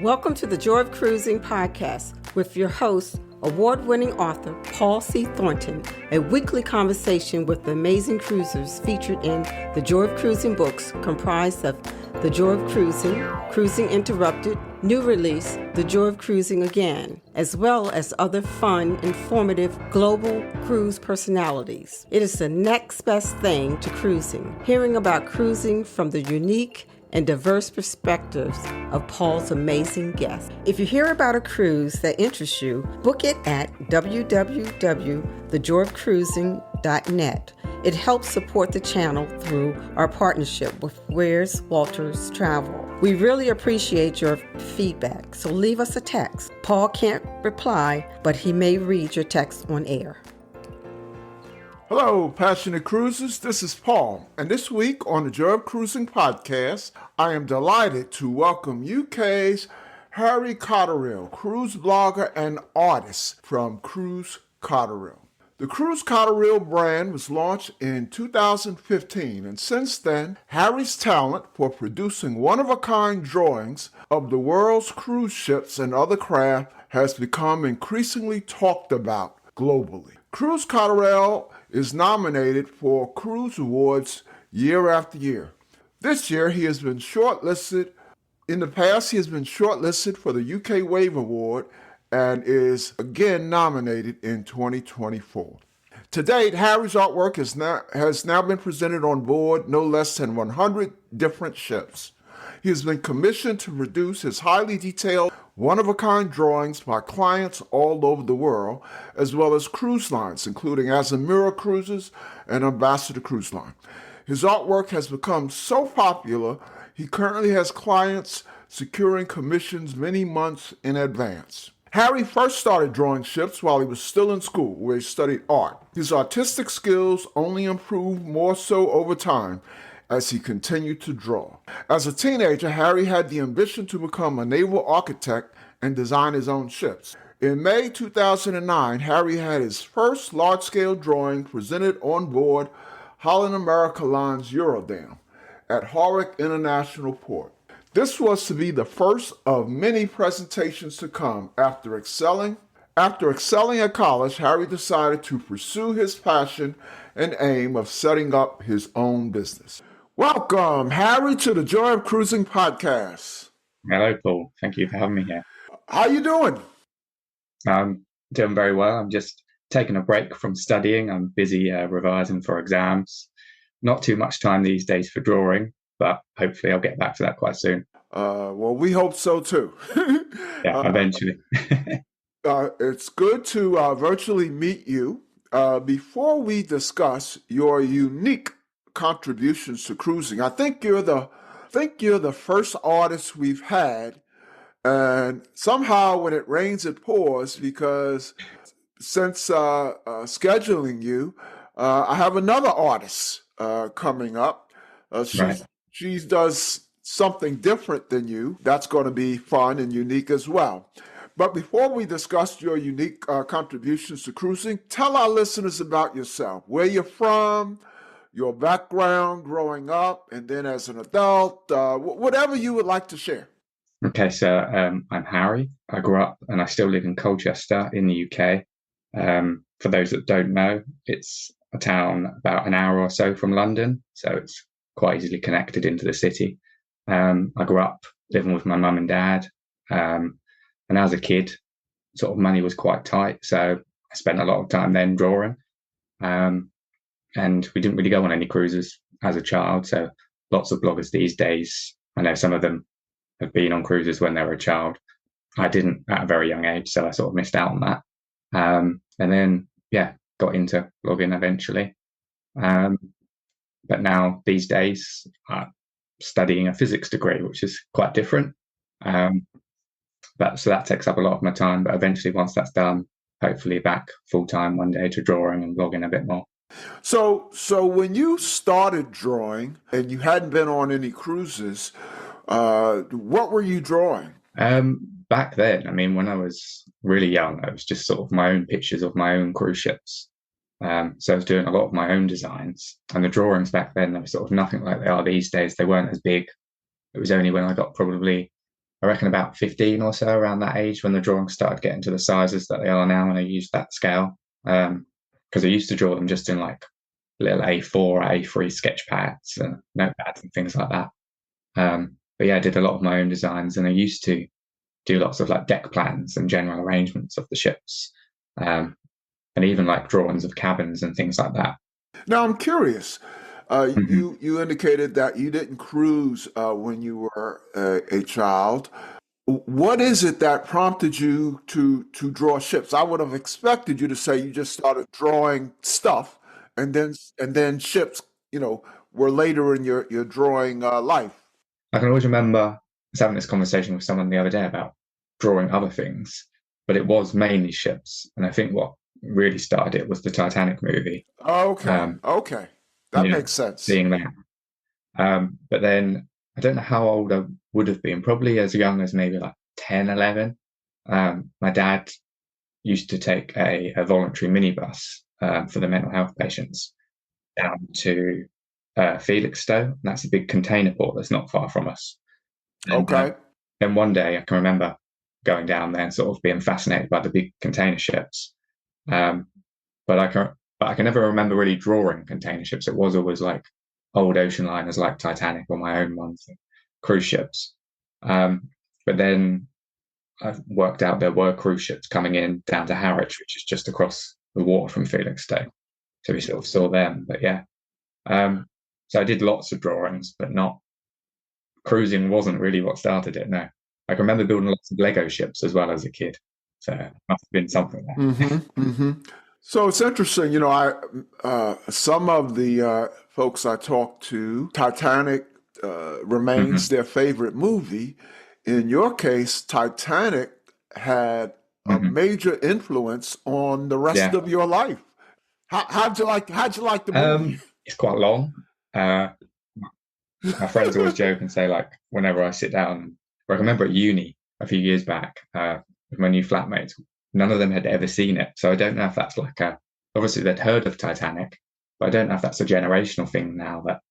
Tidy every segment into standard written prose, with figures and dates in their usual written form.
Welcome to the Joy of Cruising podcast with your host, award-winning author Paul C. Thornton, a weekly conversation with the amazing cruisers featured in the Joy of Cruising books comprised of The Joy of Cruising, Cruising Interrupted, new release, The Joy of Cruising Again, as well as other fun, informative, global cruise personalities. It is the next best thing to cruising, hearing about cruising from the unique and diverse perspectives of Paul's amazing guests. If you hear about a cruise that interests you, book it at www.thejoyofcruising.net. It helps support the channel through our partnership with Where's Walters Travel. We really appreciate your feedback, so leave us a text. Paul can't reply, but he may read your text on air. Hello, passionate cruisers. This is Paul, and this week on the Joy of Cruising podcast, I am delighted to welcome UK's Harry Cotterill, cruise blogger and artist from Cruise Cotterill. The Cruise Cotterill brand was launched in 2015, and since then, Harry's talent for producing one-of-a-kind drawings of the world's cruise ships and other craft has become increasingly talked about globally. Cruise Cotterill is nominated for cruise awards year after year. This year, he has been shortlisted. In the past, he has been shortlisted for the UK Wave Award and is again nominated in 2024. To date, Harry's artwork has now been presented on board no less than 100 different ships. He has been commissioned to produce his highly detailed, one-of-a-kind drawings by clients all over the world, as well as cruise lines, including Azamura Cruises and Ambassador Cruise Line. His artwork has become so popular, he currently has clients securing commissions many months in advance. Harry first started drawing ships while he was still in school, where he studied art. His artistic skills only improved more so over time, as he continued to draw. As a teenager, Harry had the ambition to become a naval architect and design his own ships. In May 2009, Harry had his first large-scale drawing presented on board Holland America Line's Eurodam at Harwich International Port. This was to be the first of many presentations to come. After excelling at college, Harry decided to pursue his passion and aim of setting up his own business. Welcome, Harry, to the Joy of Cruising podcast. Hello, Paul. Thank you for having me here. How you doing? I'm doing very well. I'm just taking a break from studying. I'm busy revising for exams. Not too much time these days for drawing, but hopefully I'll get back to that quite soon. Well, we hope so too. Yeah, eventually. It's good to virtually meet you. Before we discuss your unique contributions to cruising, I think you're the first artist we've had, and somehow when it rains it pours, because since scheduling you, I have another artist coming up. She does something different than you. That's going to be fun and unique as well. But before we discuss your unique contributions to cruising, tell our listeners about yourself, where you're from, your background growing up, and then as an adult, whatever you would like to share. Okay, so I'm Harry. I grew up and I still live in Colchester in the UK. For those that don't know, it's a town about an hour or so from London, so it's quite easily connected into the city. I grew up living with my mum and dad, and as a kid, sort of money was quite tight, so I spent a lot of time then drawing. And we didn't really go on any cruises as a child. So lots of bloggers these days, I know some of them have been on cruises when they were a child. I didn't at a very young age, so I sort of missed out on that. And then, got into blogging eventually. But now these days, I'm studying a physics degree, which is quite different. So that takes up a lot of my time. But eventually, once that's done, hopefully back full time one day to drawing and blogging a bit more. So when you started drawing and you hadn't been on any cruises, what were you drawing? Back then, I mean, when I was really young, I was just sort of my own pictures of my own cruise ships. So I was doing a lot of my own designs, and the drawings back then, they were sort of nothing like they are these days. They weren't as big. It was only when I got probably I reckon about 15 or so, around that age, when the drawings started getting to the sizes that they are now, and I used that scale. Because I used to draw them just in like little A4, A3 sketch pads and notepads and things like that. But yeah, I did a lot of my own designs, and I used to do lots of like deck plans and general arrangements of the ships, and even like drawings of cabins and things like that. Now I'm curious. Mhm. You indicated that you didn't cruise when you were a child. What is it that prompted you to draw ships? I would have expected you to say you just started drawing stuff, and then ships, were later in your drawing life. I can always remember I was having this conversation with someone the other day about drawing other things, but it was mainly ships. And I think what really started it was the Titanic movie. Okay, Um, okay, that you know, makes sense. seeing that. But then I don't know how old I would have been, probably as young as maybe like 10, 11. My dad used to take a voluntary minibus for the mental health patients down to Felixstowe. That's a big container port that's not far from us. And Okay, then one day I can remember going down there and sort of being fascinated by the big container ships. Um, but I can never remember really drawing container ships. It was always like old ocean liners like Titanic or my own ones, cruise ships. But then I worked out there were cruise ships coming in down to Harwich, which is just across the water from Felixstowe. So we sort of saw them. But yeah, um, so I did lots of drawings, but not cruising wasn't really what started it. No, I can remember building lots of Lego ships as well as a kid. So it must have been something there. hmm. So it's interesting, I some of the folks I talked to, Titanic remains Hmm. their favorite movie. In your case, Titanic had a Hmm. major influence on the rest Yeah. of your life. How'd you like the movie? It's quite long. Uh, my friends always joke and say, like, whenever I sit down, or I remember at uni a few years back with my new flatmates, none of them had ever seen it. So I don't know if that's like obviously they'd heard of Titanic, but I don't know if that's a generational thing now, that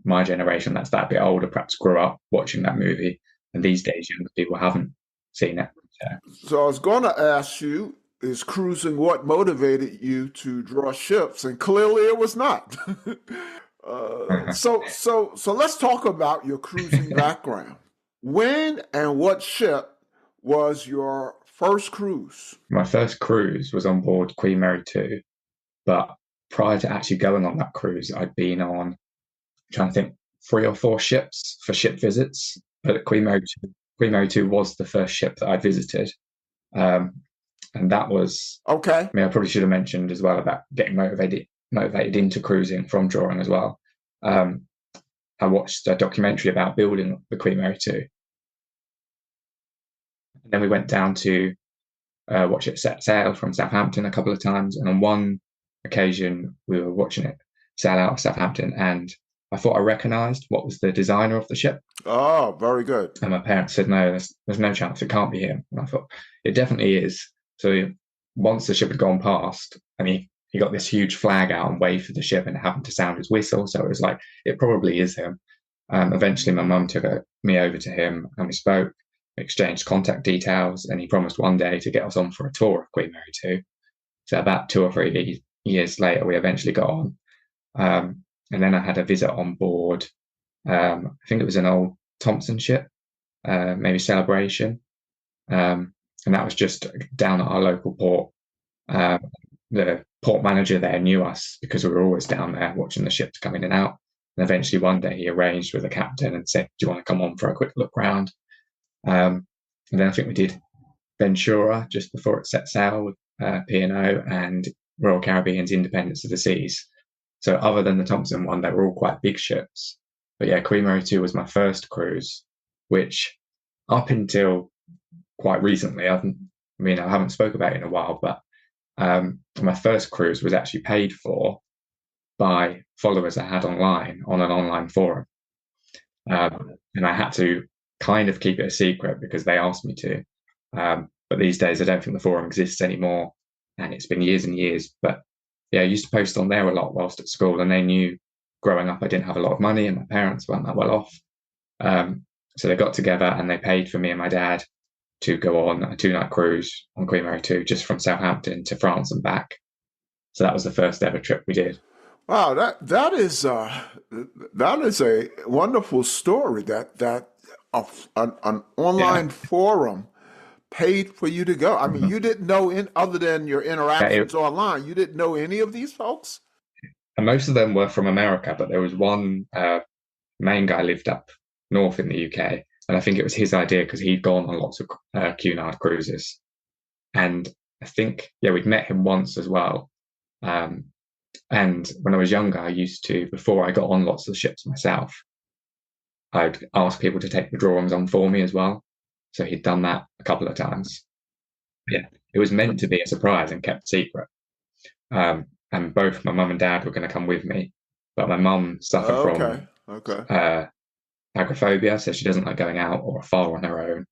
my generation that's that bit older perhaps grew up watching that movie, and these days younger people haven't seen it. So, So I was going to ask you, is cruising what motivated you to draw ships? And clearly it was not. So let's talk about your cruising background. When and what ship was your first cruise? my first cruise was on board Queen Mary 2, but prior to actually going on that cruise, I'd been on, I'm trying to think, 3 or 4 ships for ship visits. But Queen Mary 2 was the first ship that I visited. Um, and that was, Okay. I mean, I probably should have mentioned as well about getting motivated into cruising from drawing as well. Um, I watched a documentary about building the Queen Mary 2. And then we went down to watch it set sail from Southampton a couple of times. And on one occasion, we were watching it sail out of Southampton, and I thought I recognised what was the designer of the ship. Oh, very good. And my parents said, no, there's no chance. It can't be him. And I thought, it definitely is. So once the ship had gone past, and he got this huge flag out and waved for the ship and happened to sound his whistle. So it was like, it probably is him. Eventually, my mum took me over to him, and we spoke, exchanged contact details, and he promised one day to get us on for a tour of Queen Mary 2. So about 2 or 3 years later, we eventually got on. And then I had a visit on board. I think it was an old Thompson ship, maybe Celebration. And that was just down at our local port. The port manager there knew us because we were always down there watching the ships come in and out. And eventually one day he arranged with the captain and said, do you want to come on for a quick look round? And then I think we did Ventura just before it set sail with P&O and Royal Caribbean's Independence of the Seas. So other than the Thompson one, they were all quite big ships. But yeah, Queen Mary 2 was my first cruise, which up until quite recently, I haven't spoke about it in a while, but my first cruise was actually paid for by followers I had online on an online forum. And I had to kind of keep it a secret because they asked me to. But these days, I don't think the forum exists anymore, and it's been years and years. But yeah, I used to post on there a lot whilst at school, and they knew growing up I didn't have a lot of money, and my parents weren't that well off. So they got together and they paid for me and my dad to go on a 2-night cruise on Queen Mary 2, just from Southampton to France and back. So that was the first ever trip we did. Wow, that is a wonderful story. An online forum paid for you to go. I mean, you didn't know other than your interactions online, you didn't know any of these folks? And most of them were from America, but there was one main guy lived up north in the UK, and I think it was his idea because he'd gone on lots of Cunard cruises. And I think, we'd met him once as well. And when I was younger, I used to, before I got on lots of the ships myself, I'd ask people to take the drawings on for me as well. So he'd done that a couple of times. Yeah, it was meant to be a surprise and kept secret. And both my mum and dad were going to come with me, but my mum suffered from agoraphobia, so she doesn't like going out or afar on her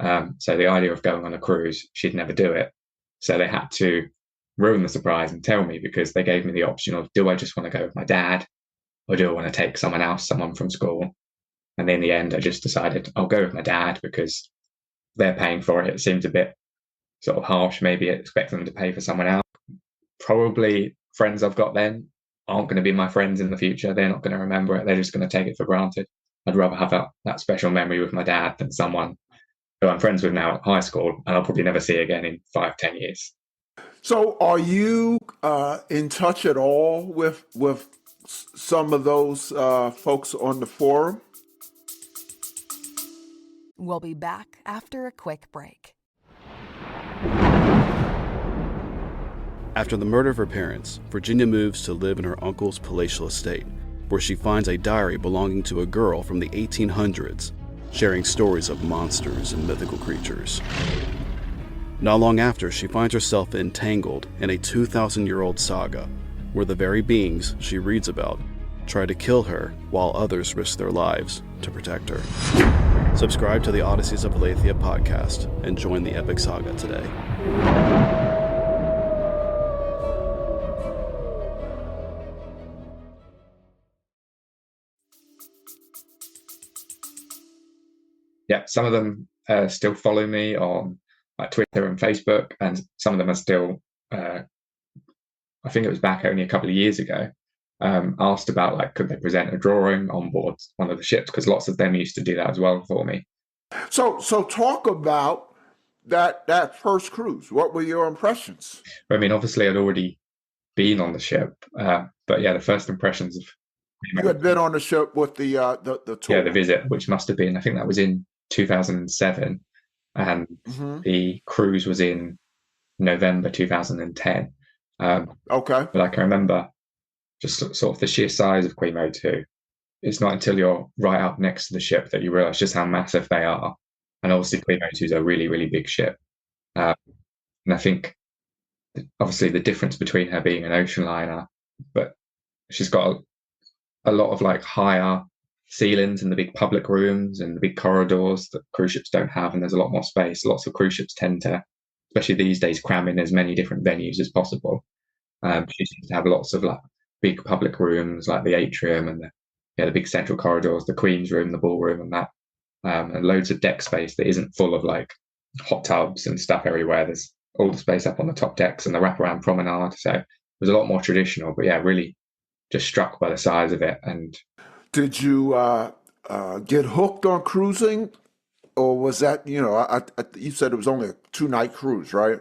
own. So the idea of going on a cruise, she'd never do it. So they had to ruin the surprise and tell me, because they gave me the option of, do I just want to go with my dad, or do I want to take someone else, someone from school? And in the end, I just decided I'll go with my dad because they're paying for it. It seems a bit sort of harsh, maybe expecting them to pay for someone else. Probably friends I've got then aren't going to be my friends in the future. They're not going to remember it. They're just going to take it for granted. I'd rather have that special memory with my dad than someone who I'm friends with now at high school and I'll probably never see again in 5-10 years. So are you in touch at all with some of those folks on the forum? We'll be back after a quick break. After the murder of her parents, Virginia moves to live in her uncle's palatial estate, where she finds a diary belonging to a girl from the 1800s, sharing stories of monsters and mythical creatures. Not long after, she finds herself entangled in a 2,000-year-old saga, where the very beings she reads about try to kill her while others risk their lives to protect her. Subscribe to the Odysseys of Aletheia podcast and join the epic saga today. Yeah, some of them still follow me on Twitter and Facebook, and some of them are still, I think it was back only a couple of years ago, asked about could they present a drawing on board one of the ships, because lots of them used to do that as well for me. So talk about that first cruise. What were your impressions? I mean, obviously I'd already been on the ship, but yeah, the first impressions of... You had been on the ship with the tour. Yeah, the visit, which must have been, I think that was in 2007, and the cruise was in November 2010. Okay. But I can remember just sort of the sheer size of Queen Mary 2. It's not until you're right up next to the ship that you realise just how massive they are. And obviously Queen Mary 2 is a really, really big ship. And I think obviously the difference between her being an ocean liner, but she's got a lot of higher ceilings in the big public rooms and the big corridors that cruise ships don't have, and there's a lot more space. Lots of cruise ships tend to, especially these days, cram in as many different venues as possible. She seems to have lots of big public rooms, like the atrium and the big central corridors, the Queen's room, the ballroom, and that, and loads of deck space that isn't full of hot tubs and stuff everywhere. There's all the space up on the top decks and the wraparound promenade. So it was a lot more traditional, but yeah, really just struck by the size of it. And did you get hooked on cruising, or was that, you said it was only a 2-night cruise, right?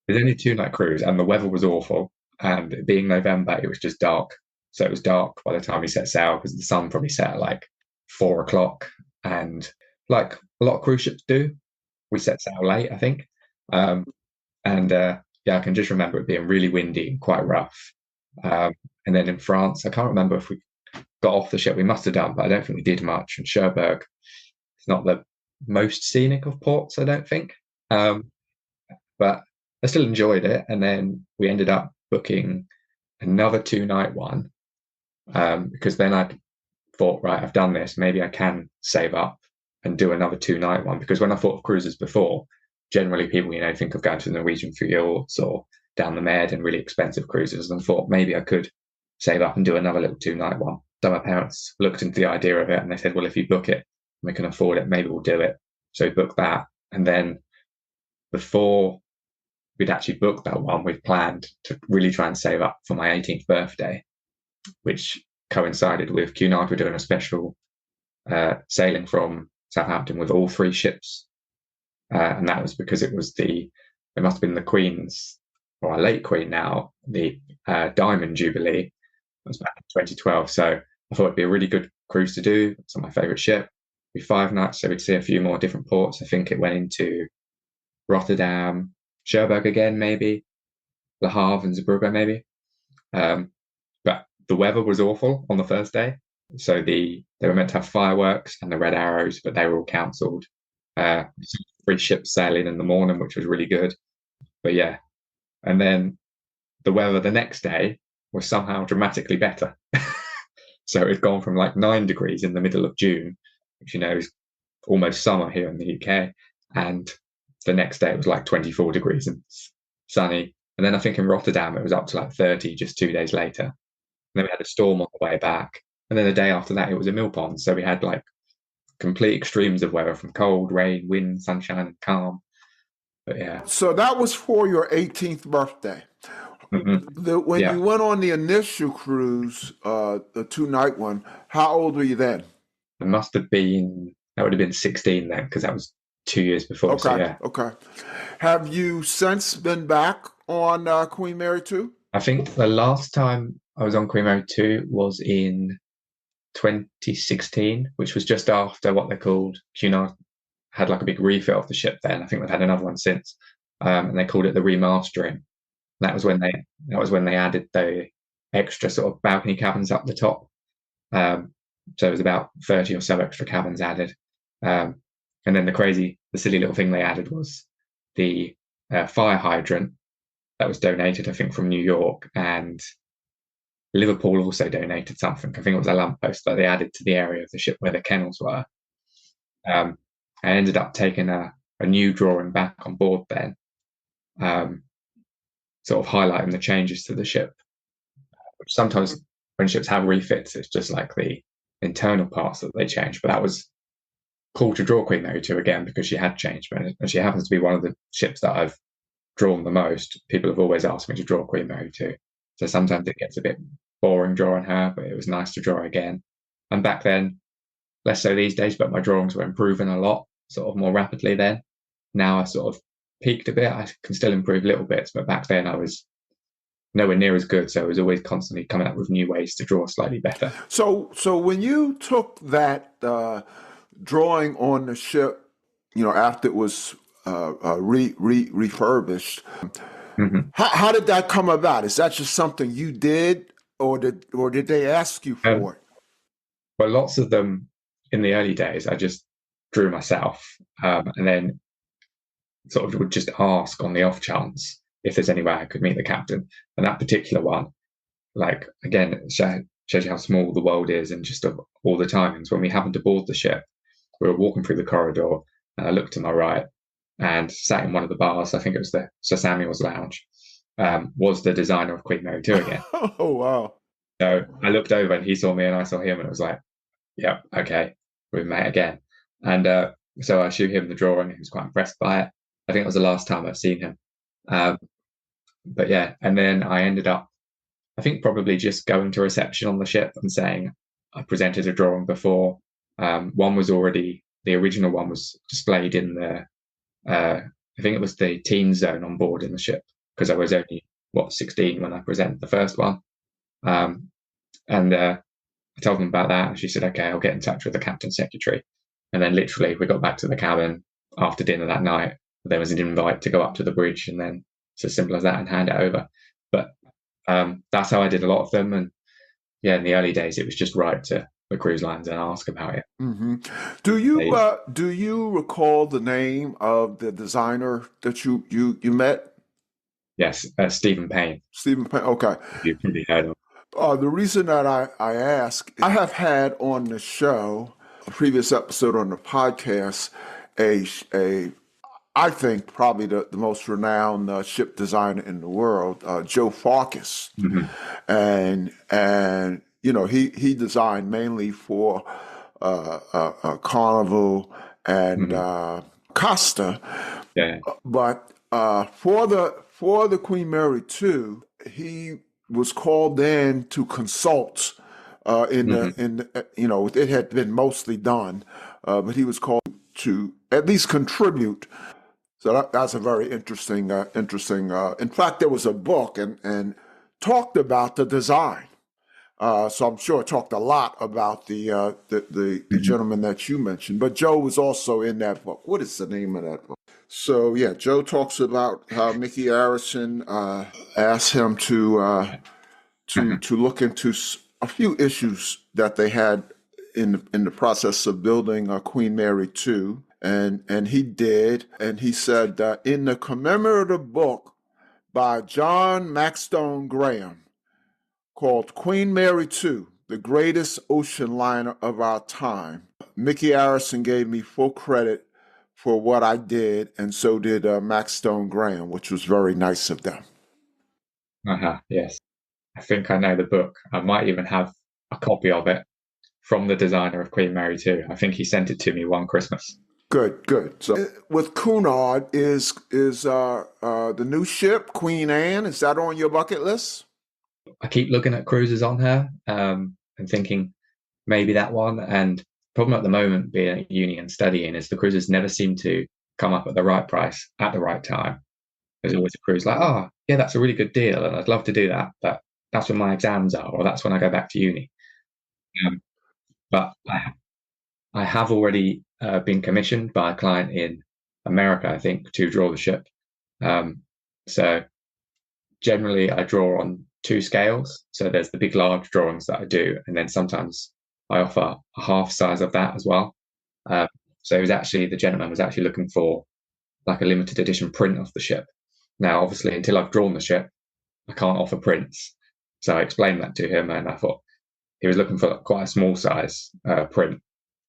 It was only a 2-night cruise, and the weather was awful. And it being November, it was just dark. So it was dark by the time we set sail, because the sun probably set at 4 o'clock. And like a lot of cruise ships do, we set sail late, I think. I can just remember it being really windy and quite rough. And then in France, I can't remember if we got off the ship. We must have done, but I don't think we did much. And Cherbourg, it's not the most scenic of ports, I don't think. But I still enjoyed it. And then we ended up booking another 2-night one, because then I thought, right, I've done this. Maybe I can save up and do another 2-night one. Because when I thought of cruises before, generally people, think of going to the Norwegian fjords or down the Med and really expensive cruises, and thought maybe I could save up and do another little 2-night one. So my parents looked into the idea of it and they said, well, if you book it we can afford it, maybe we'll do it. So we booked that. And then before we'd actually booked that one, we'd planned to really try and save up for my 18th birthday, which coincided with Cunard were doing a special sailing from Southampton with all 3 ships. And that was because it must have been the Queen's, or our late Queen now, the Diamond Jubilee. It was back in 2012. So I thought it'd be a really good cruise to do. It's on my favourite ship. It'd be 5 nights, so we'd see a few more different ports. I think it went into Rotterdam, Cherbourg again, maybe, Le Havre and Zeebrugge, maybe. But the weather was awful on the first day. So they were meant to have fireworks and the red arrows, but they were all cancelled. 3 ships sailing in the morning, which was really good. But yeah, and then the weather the next day was somehow dramatically better. So it had gone from like 9 degrees in the middle of June, which is almost summer here in the UK, and the next day it was like 24 degrees and sunny. And then I think in Rotterdam it was up to like 30 just 2 days later. And then we had a storm on the way back, and then the day after that it was a mill pond. So we had like complete extremes of weather, from cold, rain, wind, sunshine, and calm. But yeah. So that was for your 18th birthday. When you went on the initial cruise, the 2-night one, how old were you then? It must have been, that would have been 16 then, because that was 2 years before. Okay, so yeah. Okay. Have you since been back on Queen Mary 2? I think the last time I was on Queen Mary 2 was in 2016, which was just after what they called, Cunard had like a big refit of the ship then. I think they've had another one since. And they called it the remastering. That was when they added the extra sort of balcony cabins up the top. So it was about 30 or so extra cabins added. And then the silly little thing they added was the fire hydrant that was donated, I think, from New York, and Liverpool also donated something. I think it was a lamppost that they added to the area of the ship where the kennels were. I ended up taking a new drawing back on board then, sort of highlighting the changes to the ship. Which sometimes when ships have refits, it's just like the internal parts that they change. But that was cool to draw Queen Mary 2 again, because she had changed. And she happens to be one of the ships that I've drawn the most. People have always asked me to draw Queen Mary 2. So sometimes it gets a bit boring drawing her, but it was nice to draw again. And back then, less so these days, but my drawings were improving a lot, sort of more rapidly then. Now I sort of peaked a bit. I can still improve little bits, but back then I was nowhere near as good. So I was always constantly coming up with new ways to draw slightly better. So when you took that drawing on the ship, after it was refurbished, how did that come about? Is that just something you did, or did they ask you for it? Well, lots of them in the early days I just drew myself, and then sort of would just ask on the off chance if there's any way I could meet the captain. And that particular one, like, again, it shows you how small the world is, and just all the timings. When we happened to board the ship, we were walking through the corridor, and I looked to my right, and sat in one of the bars, I think it was the Sir Samuel's Lounge, was the designer of Queen Mary 2 again. Oh, wow. So I looked over, and he saw me, and I saw him, and it was like, yep, okay, we've met again. And so I showed him the drawing. He was quite impressed by it. I think it was the last time I've seen him. But yeah, and then I ended up, I think, probably just going to reception on the ship and saying I presented a drawing before. One was already, the original one was displayed in the, I think it was the teen zone on board in the ship, because I was only, 16 when I presented the first one. And I told them about that, and she said, okay, I'll get in touch with the captain's secretary. And then literally we got back to the cabin after dinner that night. There was an invite to go up to the bridge, and then it's as simple as that, and hand it over. But that's how I did a lot of them. And yeah, in the early days, it was just write to the cruise lines and ask about it. Mm-hmm. Do you recall the name of the designer that you met? Yes, Stephen Payne. Stephen Payne. Okay. You've probably heard of. The reason that I ask, I have had on the show, a previous episode on the podcast, I think probably the most renowned ship designer in the world, Joe Farkas. Mm-hmm. And he designed mainly for Carnival and Costa. Yeah. But for the Queen Mary 2, he was called in to consult it had been mostly done, but he was called to at least contribute. So that's a very interesting. In fact, there was a book and talked about the design. So I'm sure it talked a lot about the gentleman that you mentioned. But Joe was also in that book. What is the name of that book? So yeah, Joe talks about how Mickey Arison asked him to look into a few issues that they had in the process of building Queen Mary 2. And he did. And he said, in the commemorative book by John Maxstone Graham called Queen Mary 2, The Greatest Ocean Liner of Our Time, Mickey Arison gave me full credit for what I did, and so did Maxstone Graham, which was very nice of them. Yes. I think I know the book. I might even have a copy of it from the designer of Queen Mary 2. I think he sent it to me one Christmas. Good. So with Cunard, is the new ship, Queen Anne, is that on your bucket list? I keep looking at cruises on her and thinking maybe that one. And problem at the moment being at uni and studying is the cruises never seem to come up at the right price at the right time. There's always a cruise like, oh, yeah, that's a really good deal and I'd love to do that, but that's when my exams are, or that's when I go back to uni. But I have already been commissioned by a client in America, I think, to draw the ship. So generally I draw on 2 scales. So there's the big, large drawings that I do, and then sometimes I offer a half size of that as well. So the gentleman was actually looking for like a limited edition print of the ship. Now, obviously, until I've drawn the ship, I can't offer prints. So I explained that to him, and I thought he was looking for quite a small size print.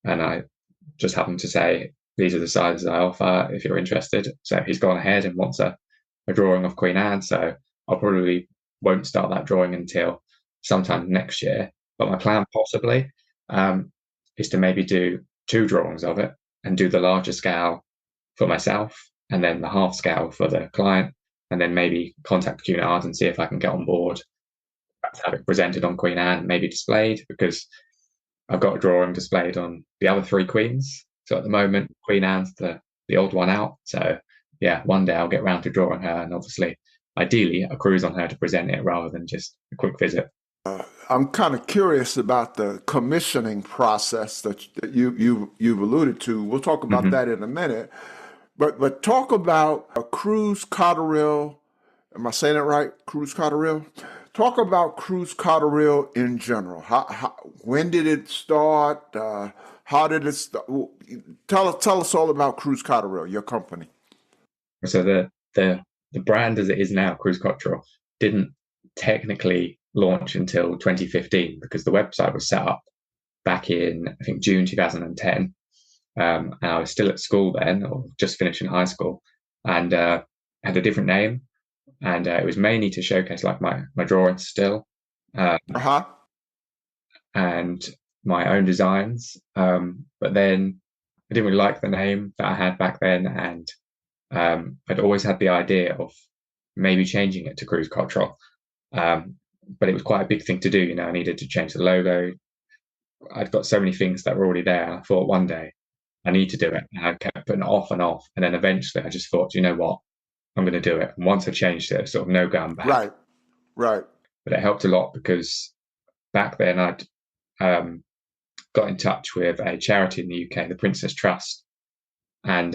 And I just happened to say, these are the sizes I offer if you're interested. So he's gone ahead and wants a drawing of Queen Anne. So I'll probably won't start that drawing until sometime next year. But my plan possibly is to maybe do 2 drawings of it and do the larger scale for myself and then the half scale for the client, and then maybe contact Cunard and see if I can get on board, perhaps have it presented on Queen Anne, maybe displayed, because I've got a drawing displayed on the other 3 queens. So at the moment, Queen Anne's the old one out. So yeah, one day I'll get round to drawing her, and obviously, ideally, a cruise on her to present it rather than just a quick visit. I'm kind of curious about the commissioning process that you've alluded to. We'll talk about that in a minute. But talk about Cruise Cotterill. Am I saying it right? Cruise Cotterill? Talk about Cruise Cotterill in general. When did it start? How did it start? Tell us all about Cruise Cotterill, your company. So the brand as it is now, Cruise Cotterill, didn't technically launch until 2015 because the website was set up back in, I think, June 2010. And I was still at school then, or just finishing high school, and had a different name. And it was mainly to showcase like my drawings still, and my own designs. But then I didn't really like the name that I had back then, and I'd always had the idea of maybe changing it to Cruise Cotterill. But it was quite a big thing to do. I needed to change the logo. I'd got so many things that were already there, and I thought one day I need to do it. And I kept putting it off and off, and then eventually I just thought, you know what? I'm going to do it. And once I changed it, sort of no going back. Right. But it helped a lot because back then I'd got in touch with a charity in the UK, the Princess Trust, and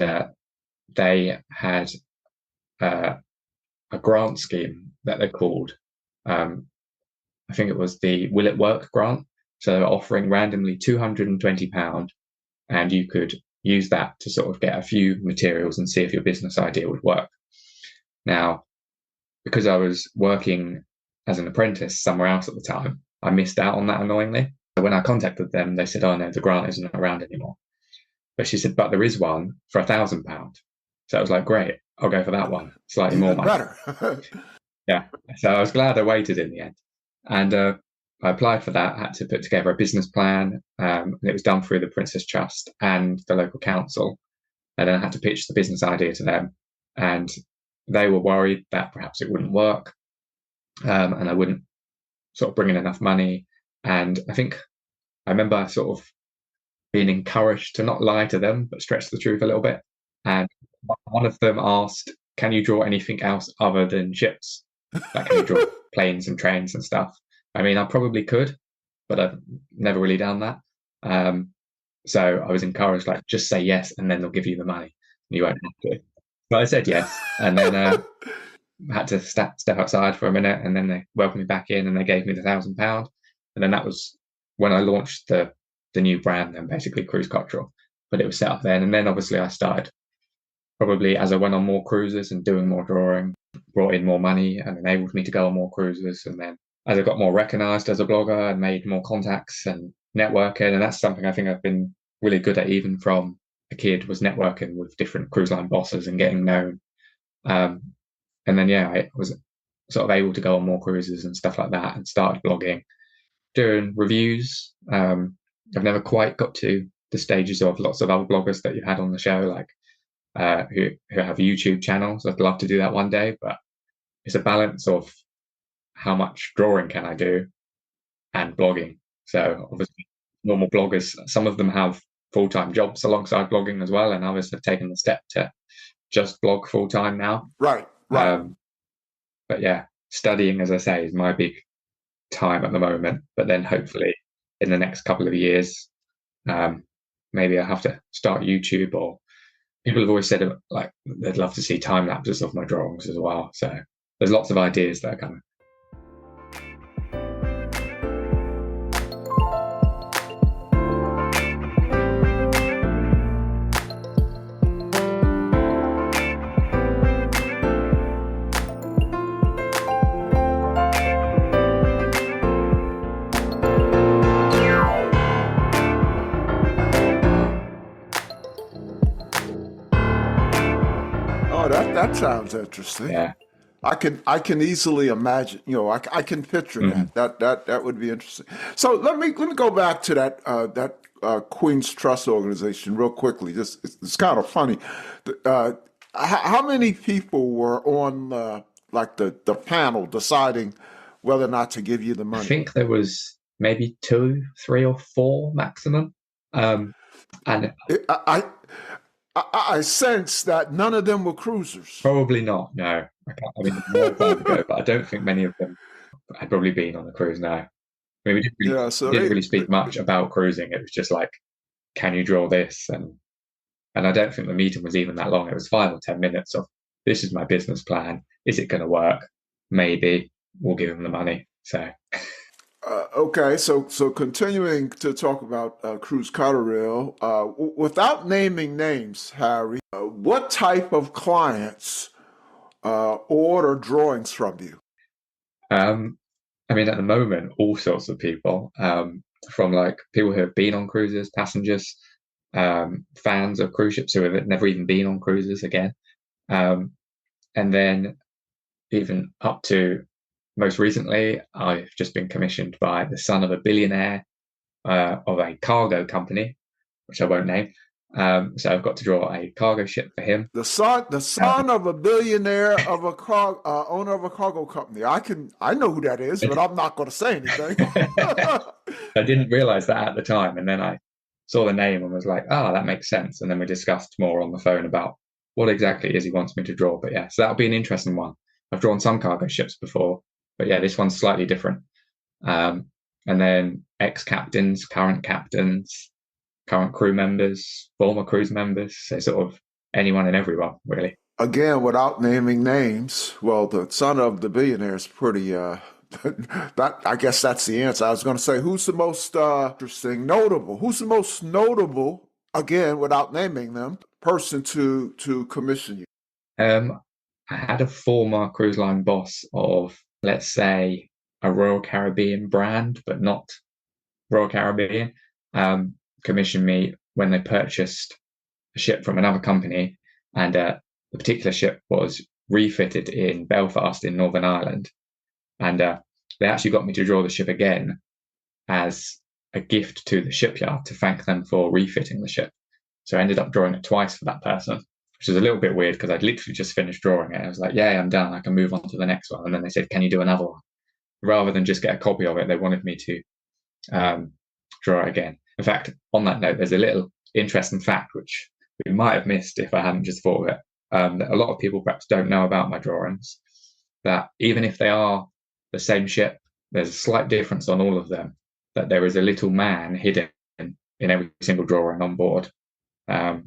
they had a grant scheme that they called, I think it was the Will It Work grant. So they were offering randomly £220, and you could use that to sort of get a few materials and see if your business idea would work. Now, because I was working as an apprentice somewhere else at the time, I missed out on that annoyingly. So when I contacted them, they said, oh no, the grant isn't around anymore. But she said, but there is one for £1,000. So I was like, great, I'll go for that one. Slightly more money. Better. Yeah. So I was glad I waited in the end. And I applied for that, had to put together a business plan, and it was done through the Princess Trust and the local council. And then I had to pitch the business idea to them, and they were worried that perhaps it wouldn't work, and I wouldn't sort of bring in enough money. And I remember sort of being encouraged to not lie to them, but stretch the truth a little bit. And one of them asked, "Can you draw anything else other than ships? Like, can you draw planes and trains and stuff?" I mean, I probably could, but I've never really done that. So I was encouraged, like, just say yes, and then they'll give you the money. You won't have to. But I said yes, and then had to step outside for a minute, and then they welcomed me back in, and they gave me the £1,000. And then that was when I launched the new brand, then basically Cruise Cotterill. But it was set up then, and then obviously I started probably as I went on more cruises and doing more drawing, brought in more money and enabled me to go on more cruises. And then as I got more recognized as a blogger and made more contacts and networking, and that's something I think I've been really good at even from a kid, was networking with different cruise line bosses and getting known. And then, I was sort of able to go on more cruises and stuff like that, and started blogging, doing reviews. I've never quite got to the stages of lots of other bloggers that you had on the show, like who have YouTube channels. I'd love to do that one day, but it's a balance of how much drawing can I do and blogging. So obviously normal bloggers, some of them have full-time jobs alongside blogging as well, and others have taken the step to just blog full-time now. Right. But yeah, studying, as I say, is my big time at the moment. But then hopefully in the next couple of years, maybe I have to start YouTube, or people have always said like they'd love to see time lapses of my drawings as well. So there's lots of ideas that are coming. That sounds interesting. Yeah. I can easily imagine. I can picture that would be interesting. So let me go back to that Queen's Trust organization real quickly. Just it's kind of funny. How many people were on the panel deciding whether or not to give you the money? I think there was maybe 2, 3, or 4 maximum. And I sense that none of them were cruisers. Probably not. No, I mean, a long time ago, but I don't think many of them had probably been on a cruise now. I mean, we didn't really speak much about cruising. It was just like, can you draw this? And I don't think the meeting was even that long. It was 5 or 10 minutes of, this is my business plan. Is it going to work? Maybe. We'll give them the money. So. Okay, so continuing to talk about Cruise Cotterill, without naming names, Harry, what type of clients order drawings from you? I mean, at the moment, all sorts of people, from like people who have been on cruises, passengers, fans of cruise ships who have never even been on cruises again, and then even up to most recently, I've just been commissioned by the son of a billionaire of a cargo company, which I won't name. So I've got to draw a cargo ship for him. The son of a billionaire of a owner of a cargo company. I know who that is, but I'm not going to say anything. I didn't realize that at the time, and then I saw the name and was like, that makes sense. And then we discussed more on the phone about what exactly it is he wants me to draw. But yeah, so that'll be an interesting one. I've drawn some cargo ships before, but yeah, this one's slightly different. And then ex-captains, current captains, current crew members, former cruise members, so sort of anyone and everyone, really. Again, without naming names, well, the son of the billionaire is pretty, I guess that's the answer. I was going to say, who's the most interesting, notable? Who's the most notable, again, without naming them, person to commission you? I had a former cruise line boss of, let's say, a Royal Caribbean brand, but not Royal Caribbean, commissioned me when they purchased a ship from another company, and the particular ship was refitted in Belfast in Northern Ireland, and they actually got me to draw the ship again as a gift to the shipyard to thank them for refitting the ship. So I ended up drawing it twice for that person, which was a little bit weird because I'd literally just finished drawing it. I was like, yeah, I'm done. I can move on to the next one. And then they said, can you do another one? Rather than just get a copy of it, they wanted me to draw it again. In fact, on that note, there's a little interesting fact which we might have missed if I hadn't just thought of it. That a lot of people perhaps don't know about my drawings, that even if they are the same ship, there's a slight difference on all of them, that there is a little man hidden in every single drawing on board. And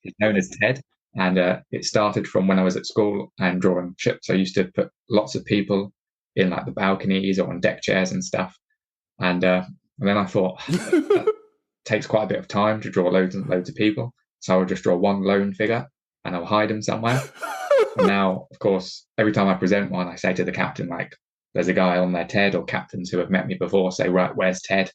he's known as Ted. And it started from when I was at school and drawing ships. I used to put lots of people in like the balconies or on deck chairs and stuff. And then I thought, that takes quite a bit of time to draw loads and loads of people. So I'll just draw one lone figure and I'll hide him somewhere. And now, of course, every time I present one, I say to the captain, like, there's a guy on there, Ted, or captains who have met me before say, right, where's Ted?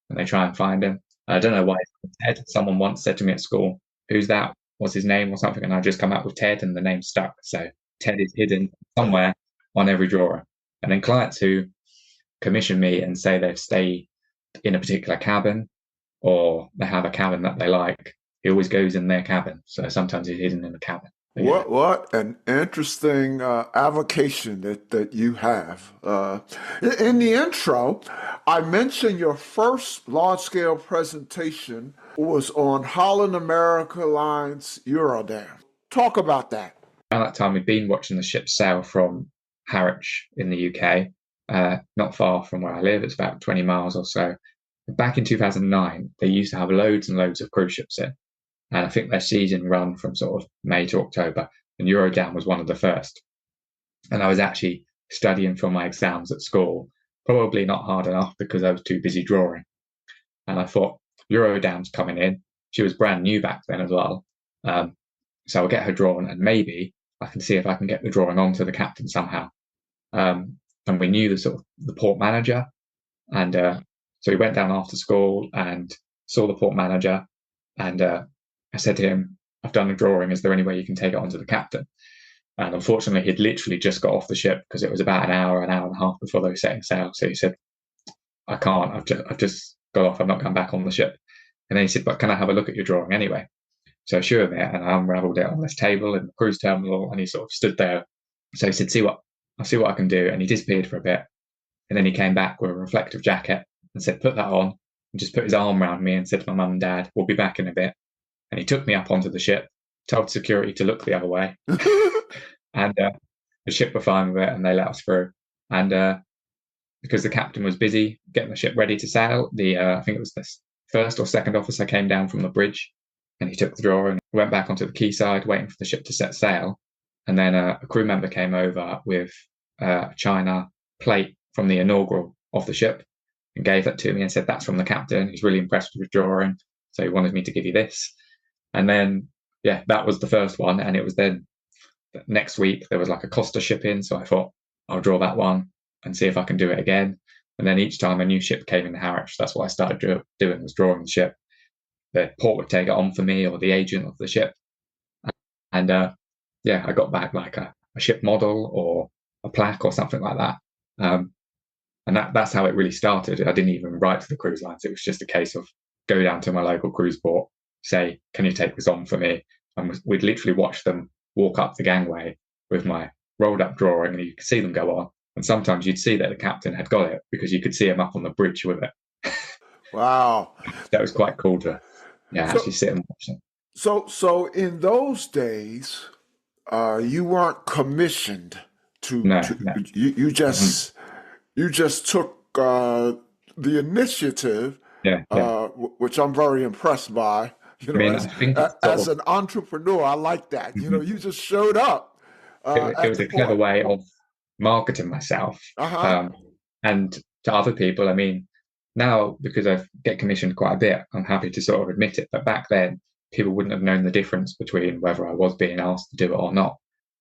And they try and find him. I don't know why it's called Ted. Someone once said to me at school, who's that? What's his name or something? And I just come out with Ted and the name stuck. So Ted is hidden somewhere on every drawing. And then clients who commission me and say they stay in a particular cabin or they have a cabin that they like, he always goes in their cabin. So sometimes he's hidden in the cabin. What an interesting avocation that you have. In the intro, I mentioned your first large-scale presentation was on Holland America Line's Eurodam. Talk about that. At that time, we'd been watching the ship sail from Harwich in the UK, not far from where I live. It's about 20 miles or so. Back in 2009, they used to have loads and loads of cruise ships in. And I think their season run from sort of May to October, and Eurodam was one of the first. And I was actually studying for my exams at school, probably not hard enough because I was too busy drawing. And I thought, Eurodam's coming in. She was brand new back then as well. So I'll get her drawn and maybe I can see if I can get the drawing onto the captain somehow. And we knew the port manager. And so we went down after school and saw the port manager. And I said to him, I've done a drawing. Is there any way you can take it onto the captain? And unfortunately, he'd literally just got off the ship because it was about an hour and a half before they were setting sail. So he said, I can't. I've just got off. I'm not going back on the ship. And then he said, but can I have a look at your drawing anyway? So I showed him it and I unraveled it on this table in the cruise terminal. And he sort of stood there. So he said, I'll see what I can do. And he disappeared for a bit. And then he came back with a reflective jacket and said, put that on. And just put his arm around me and said to my mum and dad, we'll be back in a bit. And he took me up onto the ship, told security to look the other way. And the ship were fine with it and they let us through. And because the captain was busy getting the ship ready to sail, I think it was the first or second officer came down from the bridge and he took the drawer and went back onto the quayside waiting for the ship to set sail. And then a crew member came over with a china plate from the inaugural of the ship and gave that to me and said, that's from the captain. He's really impressed with your drawing. So he wanted me to give you this. And then, yeah, that was the first one. And it was then next week, there was like a Costa ship in. So I thought, I'll draw that one and see if I can do it again. And then each time a new ship came in the Harwich, that's what I started doing, was drawing the ship. The port would take it on for me or the agent of the ship. And yeah, I got back like a ship model or a plaque or something like that. And that's how it really started. I didn't even write to the cruise lines. It was just a case of go down to my local cruise port, say, can you take this on for me? And we'd literally watch them walk up the gangway with my rolled up drawing and you could see them go on. And sometimes you'd see that the captain had got it because you could see him up on the bridge with it. Wow. That was quite cool to actually sit and watch them. So in those days, you weren't commissioned to. No. You just took the initiative, which I'm very impressed by. You know, as an entrepreneur, I like that. You know, you just showed up. It was a clever way of marketing myself. And to other people, I mean, now because I get commissioned quite a bit, I'm happy to sort of admit it. But back then, people wouldn't have known the difference between whether I was being asked to do it or not.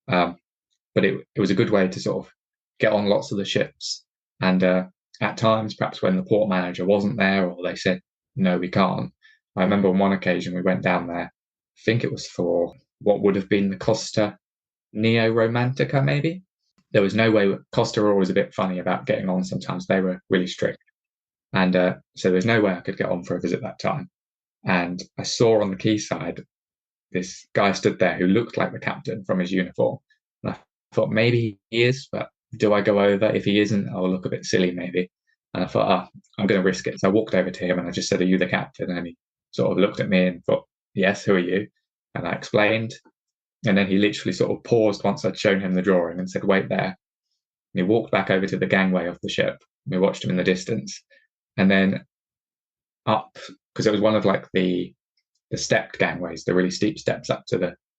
But it was a good way to sort of get on lots of the ships. And at times, perhaps when the port manager wasn't there or they said, no, we can't. I remember on one occasion we went down there, I think it was for what would have been the Costa Neo Romantica, maybe. There was no way. Costa were always a bit funny about getting on sometimes. They were really strict. And so there's no way I could get on for a visit that time. And I saw on the quayside this guy stood there who looked like the captain from his uniform. And I thought maybe he is, but do I go over? If he isn't, I'll look a bit silly maybe. And I thought, I'm going to risk it. So I walked over to him and I just said, "Are you the captain?" And he sort of looked at me and thought, "Yes, who are you?" And I explained. And then he literally sort of paused once I'd shown him the drawing and said, "Wait there." And he walked back over to the gangway of the ship. We watched him in the distance. And then up, because it was one of like the stepped gangways, the really steep steps up to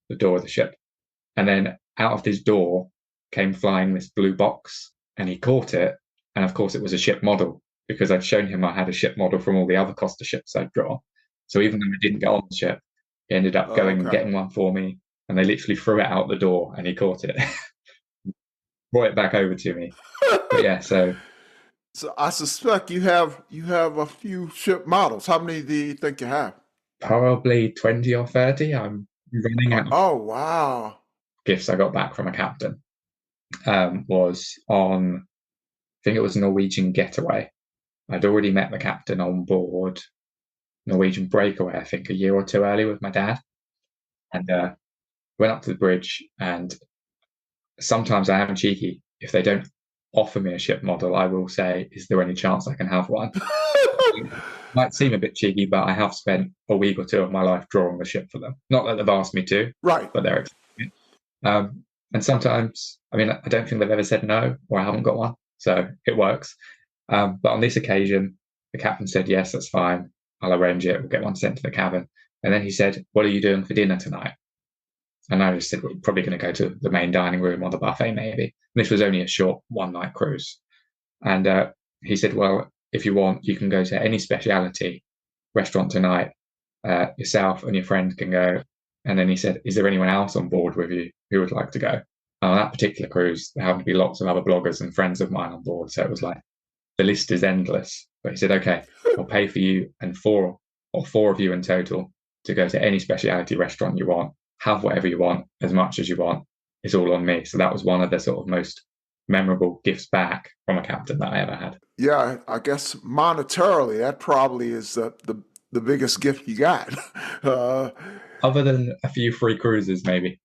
the door of the ship. And then out of this door came flying this blue box, and he caught it. And of course, it was a ship model, because I'd shown him I had a ship model from all the other Costa ships I'd drawn. So even though I didn't get on the ship, he ended up going and getting one for me. And they literally threw it out the door, and he caught it, brought it back over to me. But yeah, so I suspect you have a few ship models. How many do you think you have? probably 20 or 30. I'm running out of Oh, wow. gifts I got back from a captain. Was on, I think it was Norwegian Getaway. I'd already met the captain on board Norwegian Breakaway, I think, a year or two earlier with my dad. And went up to the bridge, and sometimes I am cheeky. If they don't offer me a ship model, I will say, "Is there any chance I can have one?" Might seem a bit cheeky, but I have spent a week or two of my life drawing the ship for them. Not that they've asked me to, Right. but they're expecting it. And sometimes, I mean, I don't think they've ever said no, or I haven't got one, so it works. But on this occasion, the captain said, "Yes, that's fine. I'll arrange it. We'll get one sent to the cabin." And then he said, "What are you doing for dinner tonight?" And I just said, "We're probably going to go to the main dining room or the buffet, maybe." And this was only a short one-night cruise. And he said, "Well, if you want, you can go to any speciality restaurant tonight. Yourself and your friend can go." And then he said, "Is there anyone else on board with you who would like to go?" And on that particular cruise, there happened to be lots of other bloggers and friends of mine on board. So it was like, the list is endless. But he said, "Okay, I'll pay for you and four of you in total to go to any speciality restaurant you want. Have whatever you want, as much as you want. It's all on me." So that was one of the sort of most memorable gifts back from a captain that I ever had. Yeah, I guess monetarily, that probably is the biggest gift you got. Other than a few free cruises, maybe.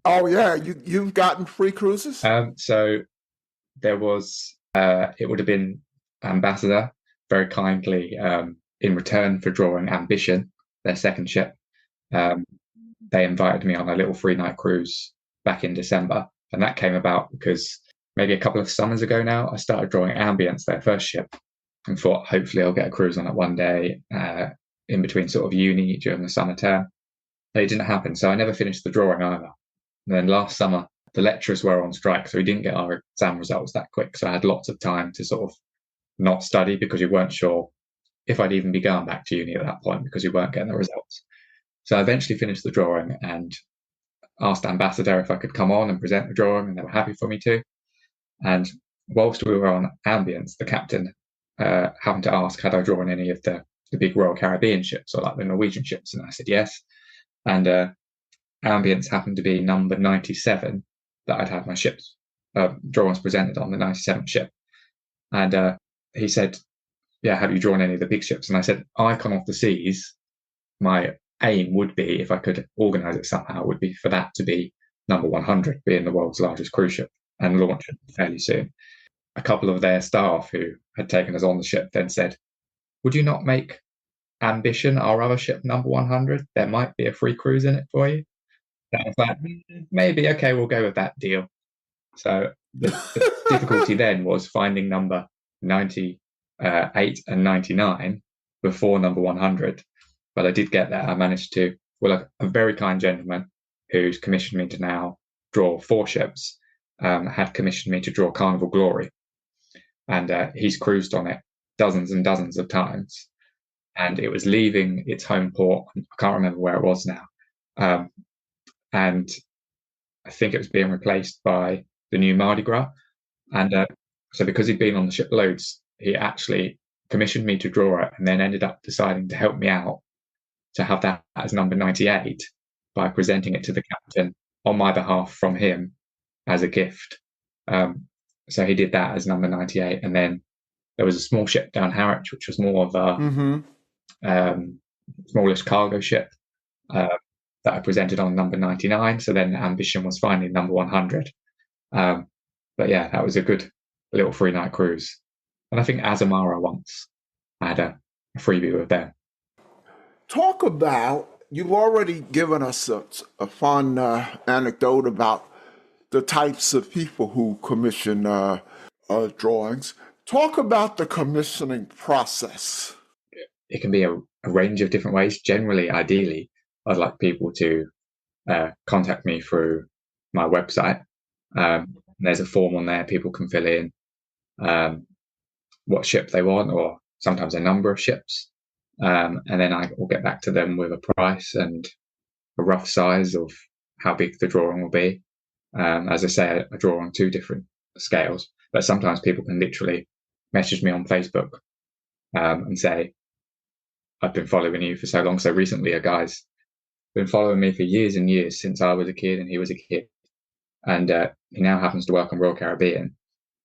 Oh yeah, you've gotten free cruises? So there was, it would have been Ambassador, very kindly, in return for drawing Ambition, their second ship. They invited me on a little 3-night cruise back in December. And that came about because maybe a couple of summers ago now, I started drawing Ambience, their first ship, and thought hopefully I'll get a cruise on it one day, in between sort of uni during the summer term. It didn't happen, so I never finished the drawing either. And then last summer, the lecturers were on strike, so we didn't get our exam results that quick. So I had lots of time to sort of not study, because we weren't sure if I'd even be going back to uni at that point, because we weren't getting the results. So I eventually finished the drawing and asked Ambassador if I could come on and present the drawing, and they were happy for me to. And whilst we were on Ambience, the captain happened to ask, had I drawn any of the big Royal Caribbean ships, or like the Norwegian ships? And I said yes. And Ambience happened to be number 97 that I'd had my ships drawings presented on, the 97th ship. And he said, "Yeah, have you drawn any of the big ships?" And I said, "Icon of the Seas, my aim would be, if I could organise it somehow, would be for that to be number 100, being the world's largest cruise ship, and launch it fairly soon." A couple of their staff who had taken us on the ship then said, "Would you not make Ambition, our other ship, number 100? There might be a free cruise in it for you." And I was like, maybe, okay, we'll go with that deal. So the difficulty then was finding number 98 and 99 before number 100. But I did get there. I managed to, well, a very kind gentleman who's commissioned me to now draw 4 ships, had commissioned me to draw Carnival Glory. And he's cruised on it dozens and dozens of times. And it was leaving its home port. I can't remember where it was now. And I think it was being replaced by the new Mardi Gras. And so because he'd been on the ship loads, he actually commissioned me to draw it, and then ended up deciding to help me out to have that as number 98 by presenting it to the captain on my behalf from him as a gift. So he did that as number 98. And then there was a small ship down Harwich, which was more of a smallish cargo ship that I presented on number 99. So then ambition was finally number 100. But yeah, that was a good little 3-night cruise. And I think Azamara once had a freebie with them. Talk about, you've already given us a fun anecdote about the types of people who commission drawings. Talk about the commissioning process. It can be a range of different ways. Generally, ideally, I'd like people to contact me through my website. There's a form on there people can fill in what ship they want, or sometimes a number of ships. And then I will get back to them with a price and a rough size of how big the drawing will be. As I say, I draw on 2 different scales, but sometimes people can literally message me on Facebook and say, I've been following you for so long. So recently a guy's been following me for years and years, since I was a kid and he was a kid. And he now happens to work on Royal Caribbean,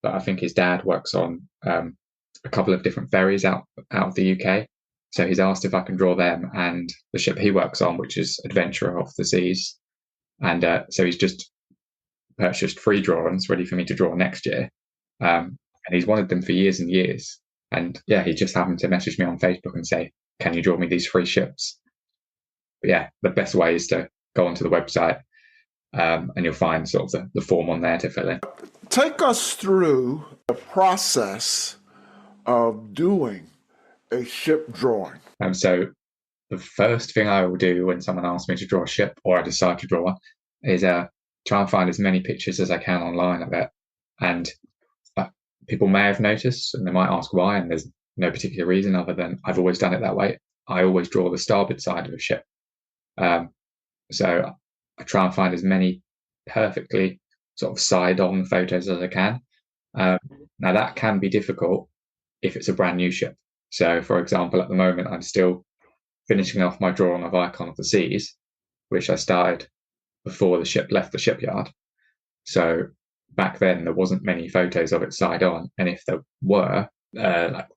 but I think his dad works on a couple of different ferries out of the UK. So he's asked if I can draw them and the ship he works on, which is Adventurer of the Seas. And so he's just purchased 3 drawings ready for me to draw next year. And he's wanted them for years and years. And yeah, he just happened to message me on Facebook and say, can you draw me these 3 ships? But yeah, the best way is to go onto the website and you'll find sort of the form on there to fill in. Take us through the process of doing a ship drawing. So the first thing I will do when someone asks me to draw a ship, or I decide to draw one, is try and find as many pictures as I can online of it. And people may have noticed, and they might ask why, and there's no particular reason other than I've always done it that way. I always draw the starboard side of a ship. So I try and find as many perfectly sort of side-on photos as I can. Now that can be difficult if it's a brand new ship. So for example, at the moment, I'm still finishing off my drawing of Icon of the Seas, which I started before the ship left the shipyard. So back then there wasn't many photos of it side on. And if there were, like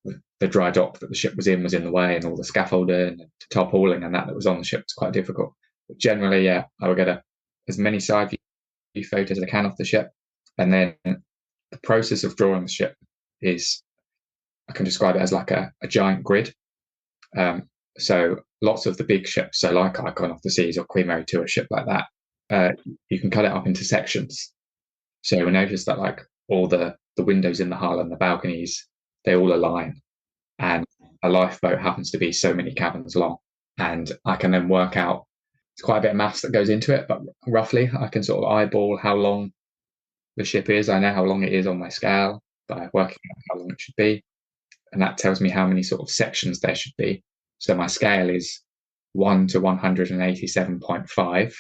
the dry dock that the ship was in the way, and all the scaffolding and tarpauling and that was on the ship was quite difficult. But generally, yeah, I would get as many side view photos as I can of the ship. And then the process of drawing the ship is, I can describe it as like a giant grid. So lots of the big ships, so like Icon of the Seas or Queen Mary 2, a ship like that, you can cut it up into sections. So you'll notice that like all the windows in the hull and the balconies, they all align. And a lifeboat happens to be so many cabins long. And I can then work out, it's quite a bit of maths that goes into it, but roughly I can sort of eyeball how long the ship is. I know how long it is on my scale by working out how long it should be. And that tells me how many sort of sections there should be. So my scale is 1 to 187.5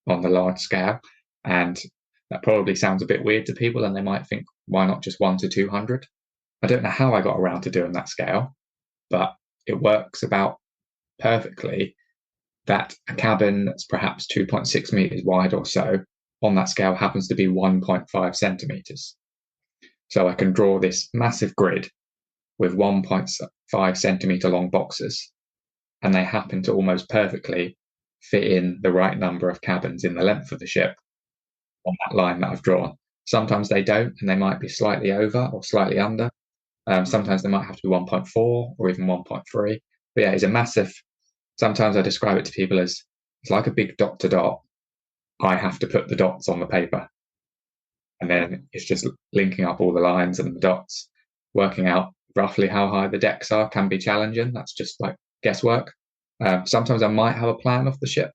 on the large scale. And that probably sounds a bit weird to people, and they might think, why not just 1 to 200? I don't know how I got around to doing that scale, but it works about perfectly that a cabin that's perhaps 2.6 meters wide or so on that scale happens to be 1.5 centimeters. So I can draw this massive grid with 1.5 centimeter long boxes, and they happen to almost perfectly fit in the right number of cabins in the length of the ship on that line that I've drawn. Sometimes they don't, and they might be slightly over or slightly under. Sometimes they might have to be 1.4 or even 1.3. But yeah, it's a massive, sometimes I describe it to people as it's like a big dot to dot. I have to put the dots on the paper. And then it's just linking up all the lines and the dots, working out roughly how high the decks are can be challenging. That's just like guesswork. Sometimes I might have a plan of the ship,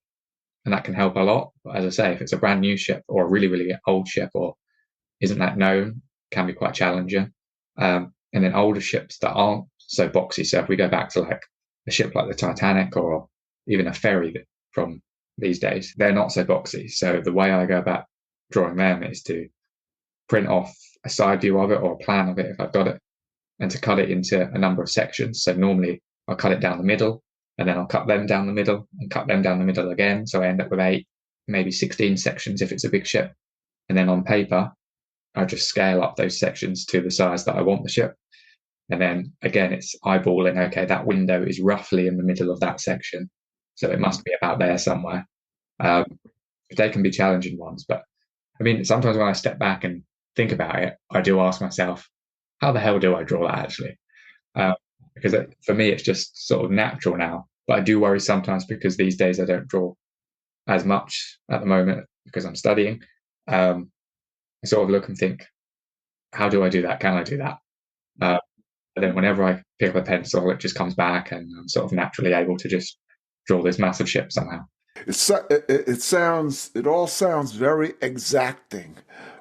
and that can help a lot. But as I say, if it's a brand new ship or a really, really old ship or isn't that known, can be quite challenging. And then older ships that aren't so boxy. So if we go back to like a ship like the Titanic or even a ferry from these days, they're not so boxy. So the way I go about drawing them is to print off a side view of it or a plan of it if I've got it, and to cut it into a number of sections. So normally I'll cut it down the middle, and then I'll cut them down the middle and cut them down the middle again. So I end up with 8, maybe 16 sections if it's a big ship. And then on paper, I just scale up those sections to the size that I want the ship. And then again, it's eyeballing, okay, that window is roughly in the middle of that section. So it must be about there somewhere. They can be challenging ones. But I mean, sometimes when I step back and think about it, I do ask myself, how the hell do I draw that actually? Because for me, it's just sort of natural now. But I do worry sometimes because these days I don't draw as much at the moment because I'm studying. I sort of look and think, how do I do that? Can I do that? But then whenever I pick up a pencil, it just comes back and I'm sort of naturally able to just draw this massive ship somehow. It all sounds very exacting.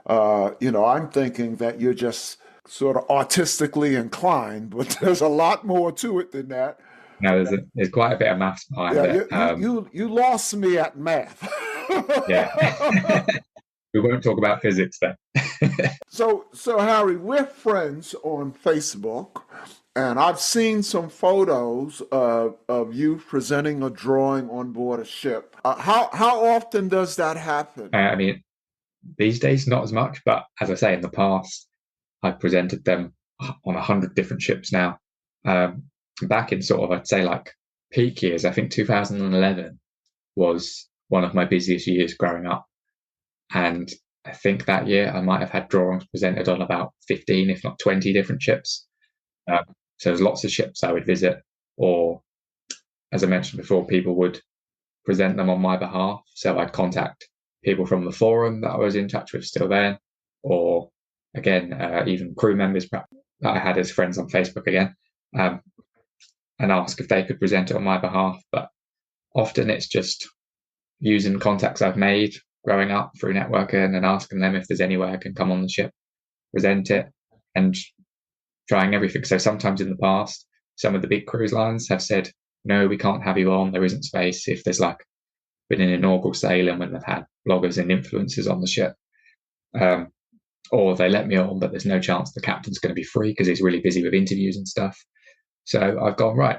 I'm thinking that you're just sort of artistically inclined, but there's a lot more to it than that. Now there's quite a bit of maths behind it. You lost me at math. Yeah. We won't talk about physics then. So Harry, we're friends on Facebook, and I've seen some photos of you presenting a drawing on board a ship. How often does that happen? I mean, these days not as much, but as I say, in the past, I've presented them on 100 different ships now. Back in sort of, I'd say like peak years, I think 2011 was one of my busiest years growing up. And I think that year I might have had drawings presented on about 15, if not 20 different ships. So there's lots of ships I would visit, or as I mentioned before, people would present them on my behalf. So I'd contact people from the forum that I was in touch with still then, or again, even crew members that I had as friends on Facebook again, and ask if they could present it on my behalf. But often it's just using contacts I've made growing up through networking and asking them if there's any way I can come on the ship, present it, and trying everything. So sometimes in the past, some of the big cruise lines have said, no, we can't have you on, there isn't space. If there's like been an inaugural sailing when they've had bloggers and influencers on the ship, or they let me on, but there's no chance the captain's going to be free because he's really busy with interviews and stuff. So I've gone, right,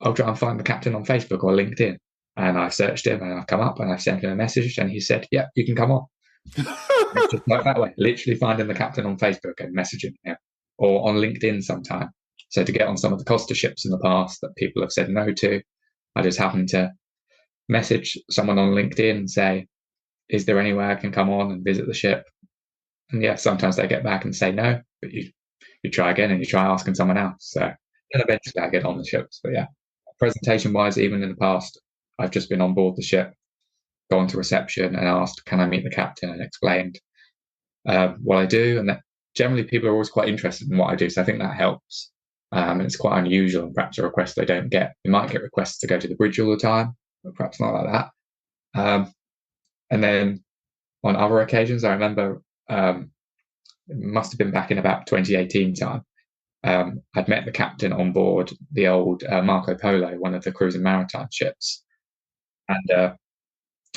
I'll try and find the captain on Facebook or LinkedIn. And I searched him and I've come up and I sent him a message and he said, yeah, you can come on. Just like that way, literally finding the captain on Facebook and messaging him, or on LinkedIn sometime. So to get on some of the Costa ships in the past that people have said no to, I just happened to message someone on LinkedIn and say, is there any way I can come on and visit the ship? And yeah, sometimes they get back and say no, but you try again and you try asking someone else. So then eventually I get on the ships. But yeah, presentation wise, even in the past, I've just been on board the ship, gone to reception and asked, can I meet the captain, and explained what I do. And that generally people are always quite interested in what I do. So I think that helps. And it's quite unusual and perhaps a request they don't get. You might get requests to go to the bridge all the time, but perhaps not like that. And then on other occasions, I remember it must have been back in about 2018 time. I'd met the captain on board the old Marco Polo, one of the cruise and maritime ships, and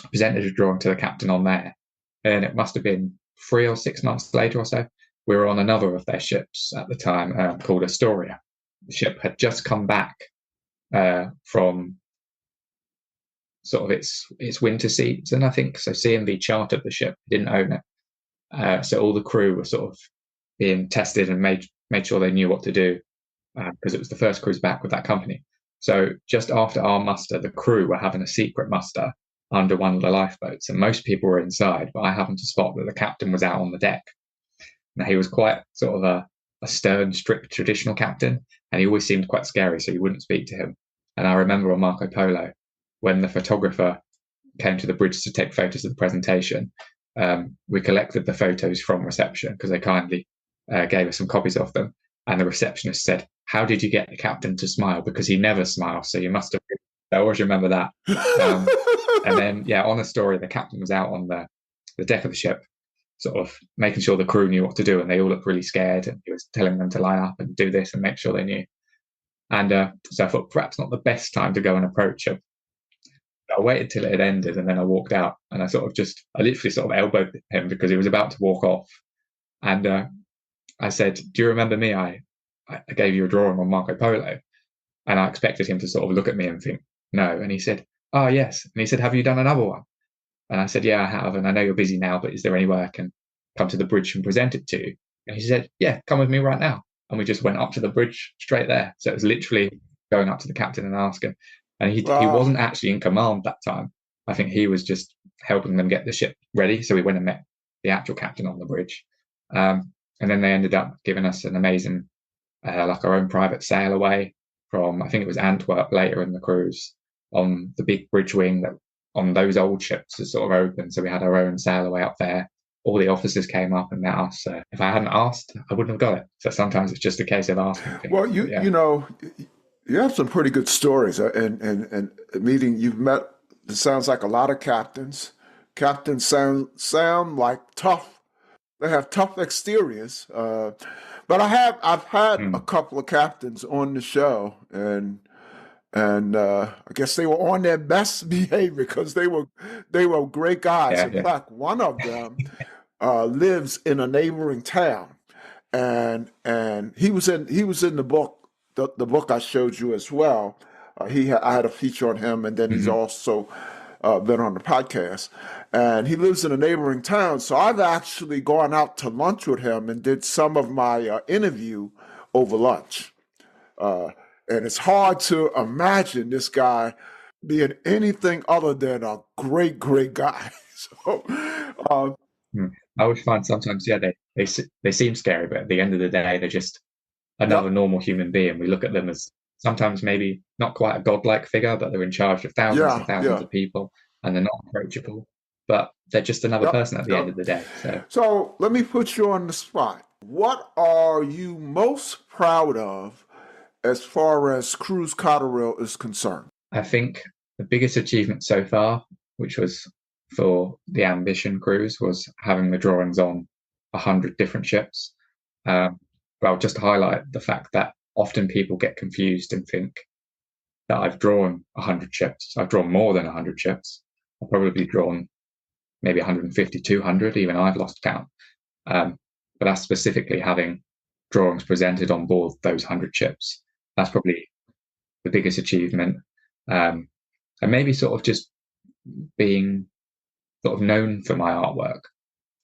presented a drawing to the captain on there. And it must have been 3 or 6 months later or so, we were on another of their ships at the time called Astoria. The ship had just come back from sort of its winter season, I think. So CMB chartered the ship, didn't own it. So all the crew were sort of being tested and made sure they knew what to do because it was the first cruise back with that company. So just after our muster, the crew were having a secret muster under one of the lifeboats, and most people were inside, but I happened to spot that the captain was out on the deck. Now, he was quite sort of a stern, strict, traditional captain, and he always seemed quite scary, so you wouldn't speak to him. And I remember on Marco Polo, when the photographer came to the bridge to take photos of the presentation, we collected the photos from reception because they kindly gave us some copies of them. And the receptionist said, how did you get the captain to smile? Because he never smiles, so you must have... I always remember that. And then, yeah, on the story, the captain was out on the deck of the ship, sort of making sure the crew knew what to do, and they all looked really scared, and he was telling them to line up and do this and make sure they knew. And so I thought perhaps not the best time to go and approach him. I waited till it had ended, and then I walked out, and I literally sort of elbowed him because he was about to walk off. And I said, do you remember me? I gave you a drawing on Marco Polo. And I expected him to sort of look at me and think, no. And he said, oh, yes. And he said, have you done another one? And I said, yeah, I have. And I know you're busy now, but is there any way I can come to the bridge and present it to you? And he said, yeah, come with me right now. and we just went up to the bridge straight there. So it was literally going up to the captain and asking. And he Wow. wasn't actually in command that time. I think he was just helping them get the ship ready. So we went and met the actual captain on the bridge. And then they ended up giving us an amazing, like our own private sail away from, I think it was Antwerp later in the cruise, on the big bridge wing that on those old ships is sort of open. So we had our own sail away up there. All the officers came up and met us. So if I hadn't asked, I wouldn't have got it. So sometimes it's just a case of asking things. Well, you know, you have some pretty good stories, and meeting you've met. It sounds like a lot of captains. Captains sound like tough. They have tough exteriors. But I've had a couple of captains on the show, and I guess they were on their best behavior because they were great guys. In fact, one of them lives in a neighboring town, and he was in the book, the book I showed you as well. I had a feature on him, and then he's also been on the podcast. And he lives in a neighboring town, so I've actually gone out to lunch with him and did some of my interview over lunch. And it's hard to imagine this guy being anything other than a great, great guy. So, I always find sometimes, they seem scary, but at the end of the day, they're just another normal human being. We look at them as sometimes maybe not quite a godlike figure, but they're in charge of thousands and thousands of people, and they're not approachable. But they're just another person at the end of the day. So let me put you on the spot. What are you most proud of as far as Cruise Cotterill is concerned? I think the biggest achievement so far, which was for the Ambition cruise, was having the drawings on 100 different ships. Well, just to highlight the fact that often people get confused and think that I've drawn 100 ships. I've drawn more than 100 ships. I've probably drawn maybe 150, 200, even I've lost count. But that's specifically having drawings presented on board those 100 ships. That's probably the biggest achievement. And maybe sort of just being sort of known for my artwork.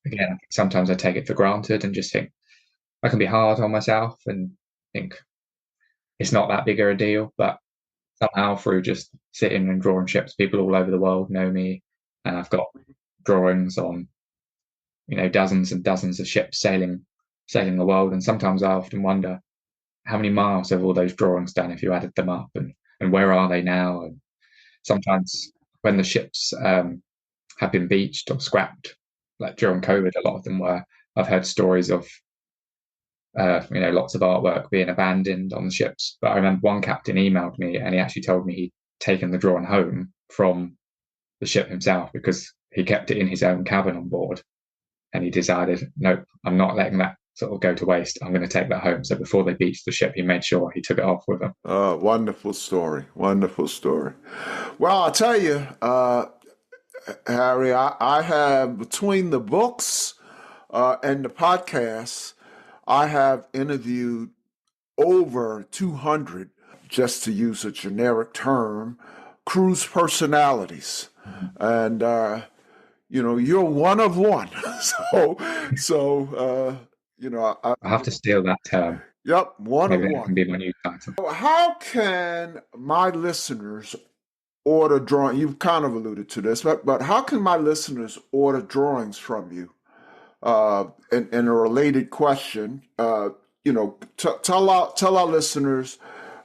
Again, sometimes I take it for granted and just think I can be hard on myself and think it's not that big of a deal. But somehow through just sitting and drawing ships, people all over the world know me, and I've got drawings on, dozens and dozens of ships sailing the world. And sometimes I often wonder how many miles have all those drawings done if you added them up, and where are they now? And sometimes when the ships have been beached or scrapped, like during COVID, a lot of them were. I've heard stories of lots of artwork being abandoned on the ships. But I remember one captain emailed me and he actually told me he'd taken the drawing home from the ship himself because he kept it in his own cabin on board. And he decided, nope, I'm not letting that sort of go to waste. I'm going to take that home. So before they beached the ship, he made sure he took it off with him. Wonderful story. Wonderful story. Well, I'll tell you, Harry, I have, between the books and the podcasts, I have interviewed over 200, just to use a generic term, cruise personalities. And, you're one of one. I have to steal that term. Yep, one Maybe of that one. can be my new title. How can my listeners order drawing? You've kind of alluded to this, but how can my listeners order drawings from you? And a related question, tell our listeners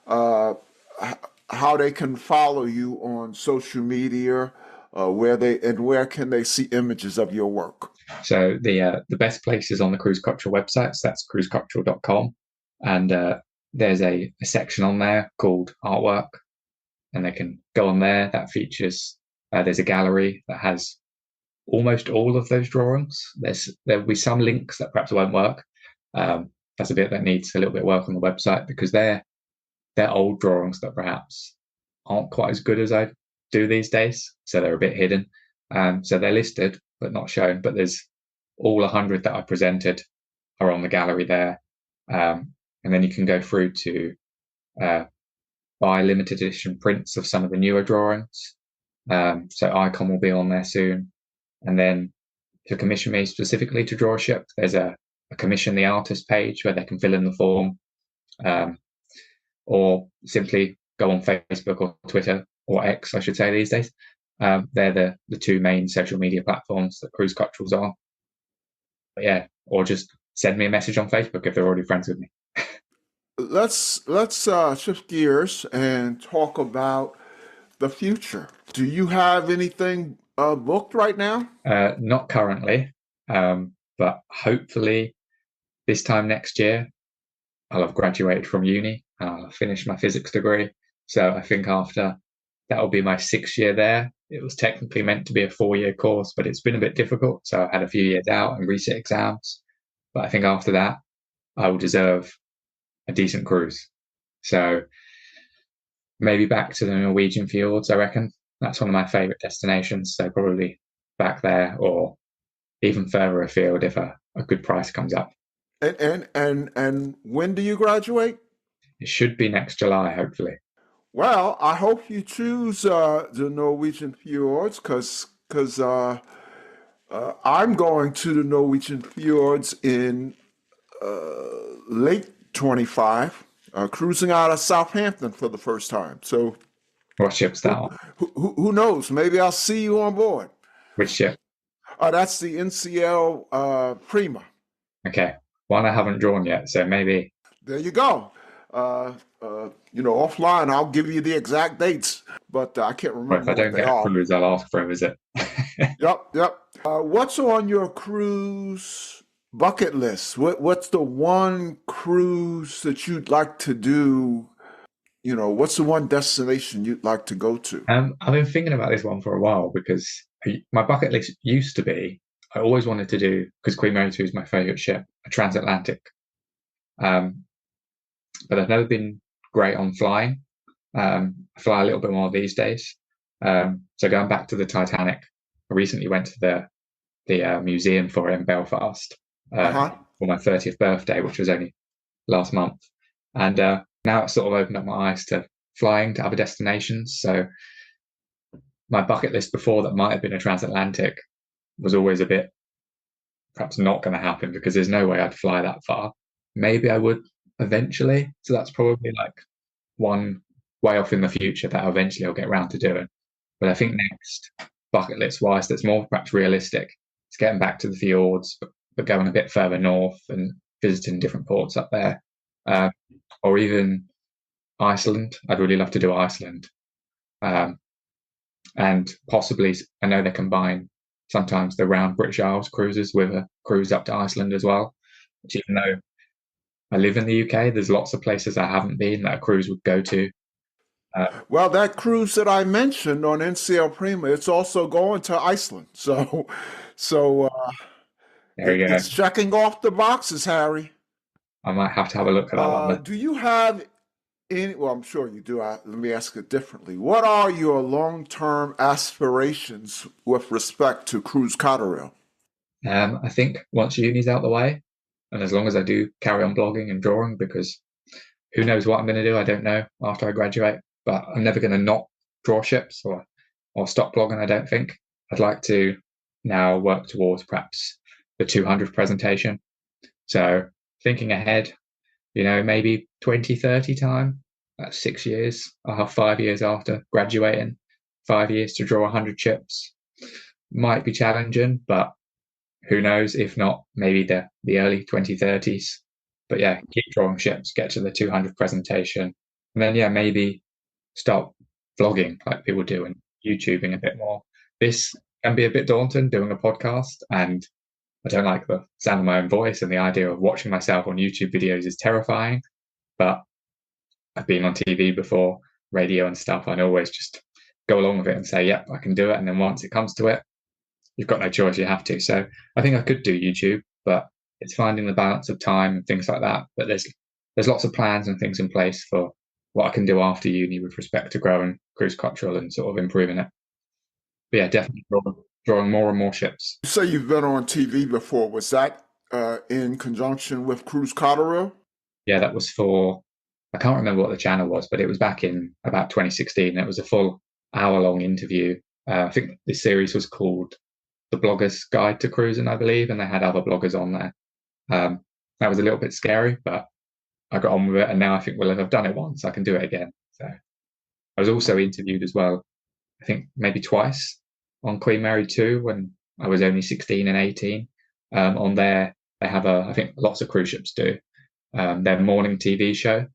how they can follow you on social media, where can they see images of your work? So the best place is on the Cruise Cotterill website. So that's cruisecotterill.com, and there's a section on there called artwork, and they can go on there. That features there's a gallery that has almost all of those drawings. There'll be some links that perhaps won't work. That's a bit that needs a little bit of work on the website because they're old drawings that perhaps aren't quite as good as I do these days. So they're a bit hidden. So they're listed but not shown. But there's all 100 that I presented are on the gallery there. And then you can go through to buy limited edition prints of some of the newer drawings. So Icon will be on there soon. And then to commission me specifically to draw a ship, there's a commission the artist page where they can fill in the form or simply go on Facebook or Twitter, or X, I should say these days. They're the two main social media platforms that Cruise Cotterill's on. But yeah, or just send me a message on Facebook if they're already friends with me. Let's shift gears and talk about the future. Do you have anything booked right now? Not currently, but hopefully this time next year I'll have graduated from uni and I'll have finished my physics degree. So I think after that will be my 6th year there. It was technically meant to be a 4-year course, but it's been a bit difficult. So I've had a few years out and reset exams. But I think after that, I will deserve a decent cruise. So maybe back to the Norwegian fjords, I reckon. That's one of my favourite destinations. So probably back there, or even further afield if a good price comes up. And when do you graduate? It should be next July, hopefully. Well, I hope you choose the Norwegian fjords because I'm going to the Norwegian fjords in late 25, cruising out of Southampton for the first time. So What ship's that on? who knows? Maybe I'll see you on board. Which ship? That's the NCL Prima. Okay. One I haven't drawn yet, so maybe. There you go. Offline, I'll give you the exact dates, but I can't Well, remember if I what don't they get a are. cruise, I'll ask for a visit. Yep. What's on your cruise bucket list? What's the one cruise that you'd like to do? What's the one destination you'd like to go to? I've been thinking about this one for a while because my bucket list used to be, I always wanted to do, because Queen Mary 2 is my favourite ship, a transatlantic. But I've never been great on flying. I fly a little bit more these days. So going back to the Titanic, I recently went to the museum for it in Belfast for my 30th birthday, which was only last month. And now it's sort of opened up my eyes to flying to other destinations. So my bucket list before that might have been a transatlantic was always a bit perhaps not going to happen because there's no way I'd fly that far. Maybe I would eventually. So that's probably like one way off in the future that eventually I'll get around to doing. But I think next, bucket list wise, that's more perhaps realistic. It's getting back to the fjords, but going a bit further north and visiting different ports up there. Or even Iceland. I'd really love to do Iceland. And possibly, I know they combine sometimes the round British Isles cruises with a cruise up to Iceland as well, which even though I live in the UK, there's lots of places I haven't been that a cruise would go to. Well, that cruise that I mentioned on NCL Prima, it's also going to Iceland. So There you go. it's checking off the boxes, Harry. I might have to have a look at that one. Do you have well, I'm sure you do. Let me ask it differently. What are your long-term aspirations with respect to Cruise Cotterill? I think once uni's out the way, and as long as I do carry on blogging and drawing, because who knows what I'm going to do, I don't know after I graduate, but I'm never going to not draw ships or stop blogging, I don't think. I'd like to now work towards perhaps the 200th presentation. So thinking ahead, maybe 2030 time, that's 6 years. I'll have 5 years after graduating, 5 years to draw 100 ships. Might be challenging, but who knows? If not, maybe the early 2030s. But yeah, keep drawing ships, get to the 200th presentation. And then, maybe start vlogging like people do and YouTubing a bit more. This can be a bit daunting, doing a podcast, and I don't like the sound of my own voice, and the idea of watching myself on YouTube videos is terrifying. But I've been on TV before, radio and stuff. I always just go along with it and say, yep, I can do it. And then once it comes to it, you've got no choice, you have to. So I think I could do YouTube, but it's finding the balance of time and things like that. But there's lots of plans and things in place for what I can do after uni with respect to growing Cruise Cotterill and sort of improving it. But yeah, definitely drawing more and more ships. You say you've been on TV before. Was that in conjunction with Cruise Cotterill? Yeah, that was for, I can't remember what the channel was, but it was back in about 2016. It was a full hour-long interview. I think this series was called The Blogger's Guide to Cruising, I believe, and they had other bloggers on there. That was a little bit scary, but I got on with it, and now I think, well, if I've done it once, I can do it again. So I was also interviewed as well, I think maybe twice, on Queen Mary 2 when I was only 16 and 18. On there, they have I think lots of cruise ships do, their morning TV show.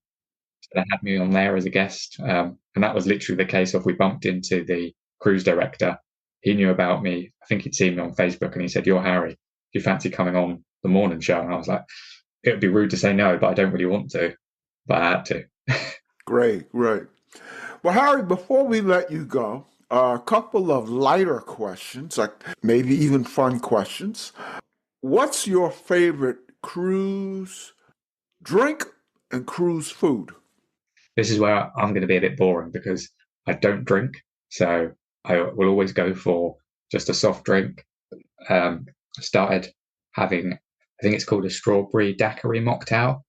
So they had me on there as a guest. And that was literally the case of we bumped into the cruise director. He knew about me. I think he'd seen me on Facebook, and he said, "You're Harry. Do you fancy coming on the morning show?" And I was like, it would be rude to say no, but I don't really want to. But I had to. Great. Well, Harry, before we let you go, a couple of lighter questions, like maybe even fun questions. What's your favorite cruise drink and cruise food? This is where I'm going to be a bit boring because I don't drink. So I will always go for just a soft drink. I started having, I think it's called a strawberry daiquiri mocktail.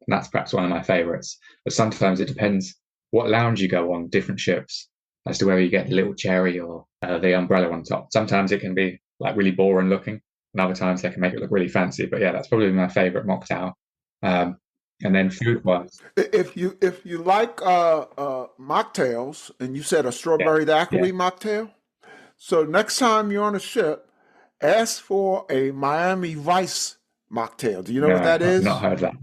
And that's perhaps one of my favorites. But sometimes it depends what lounge you go on, different ships, as to whether you get the little cherry or the umbrella on top. Sometimes it can be like really boring looking, and other times they can make it look really fancy. But yeah, that's probably my favorite mocktail. And then food-wise, If you like mocktails, and you said a strawberry daiquiri mocktail, so next time you're on a ship, ask for a Miami Vice mocktail. Do you know what that I've is? not heard that.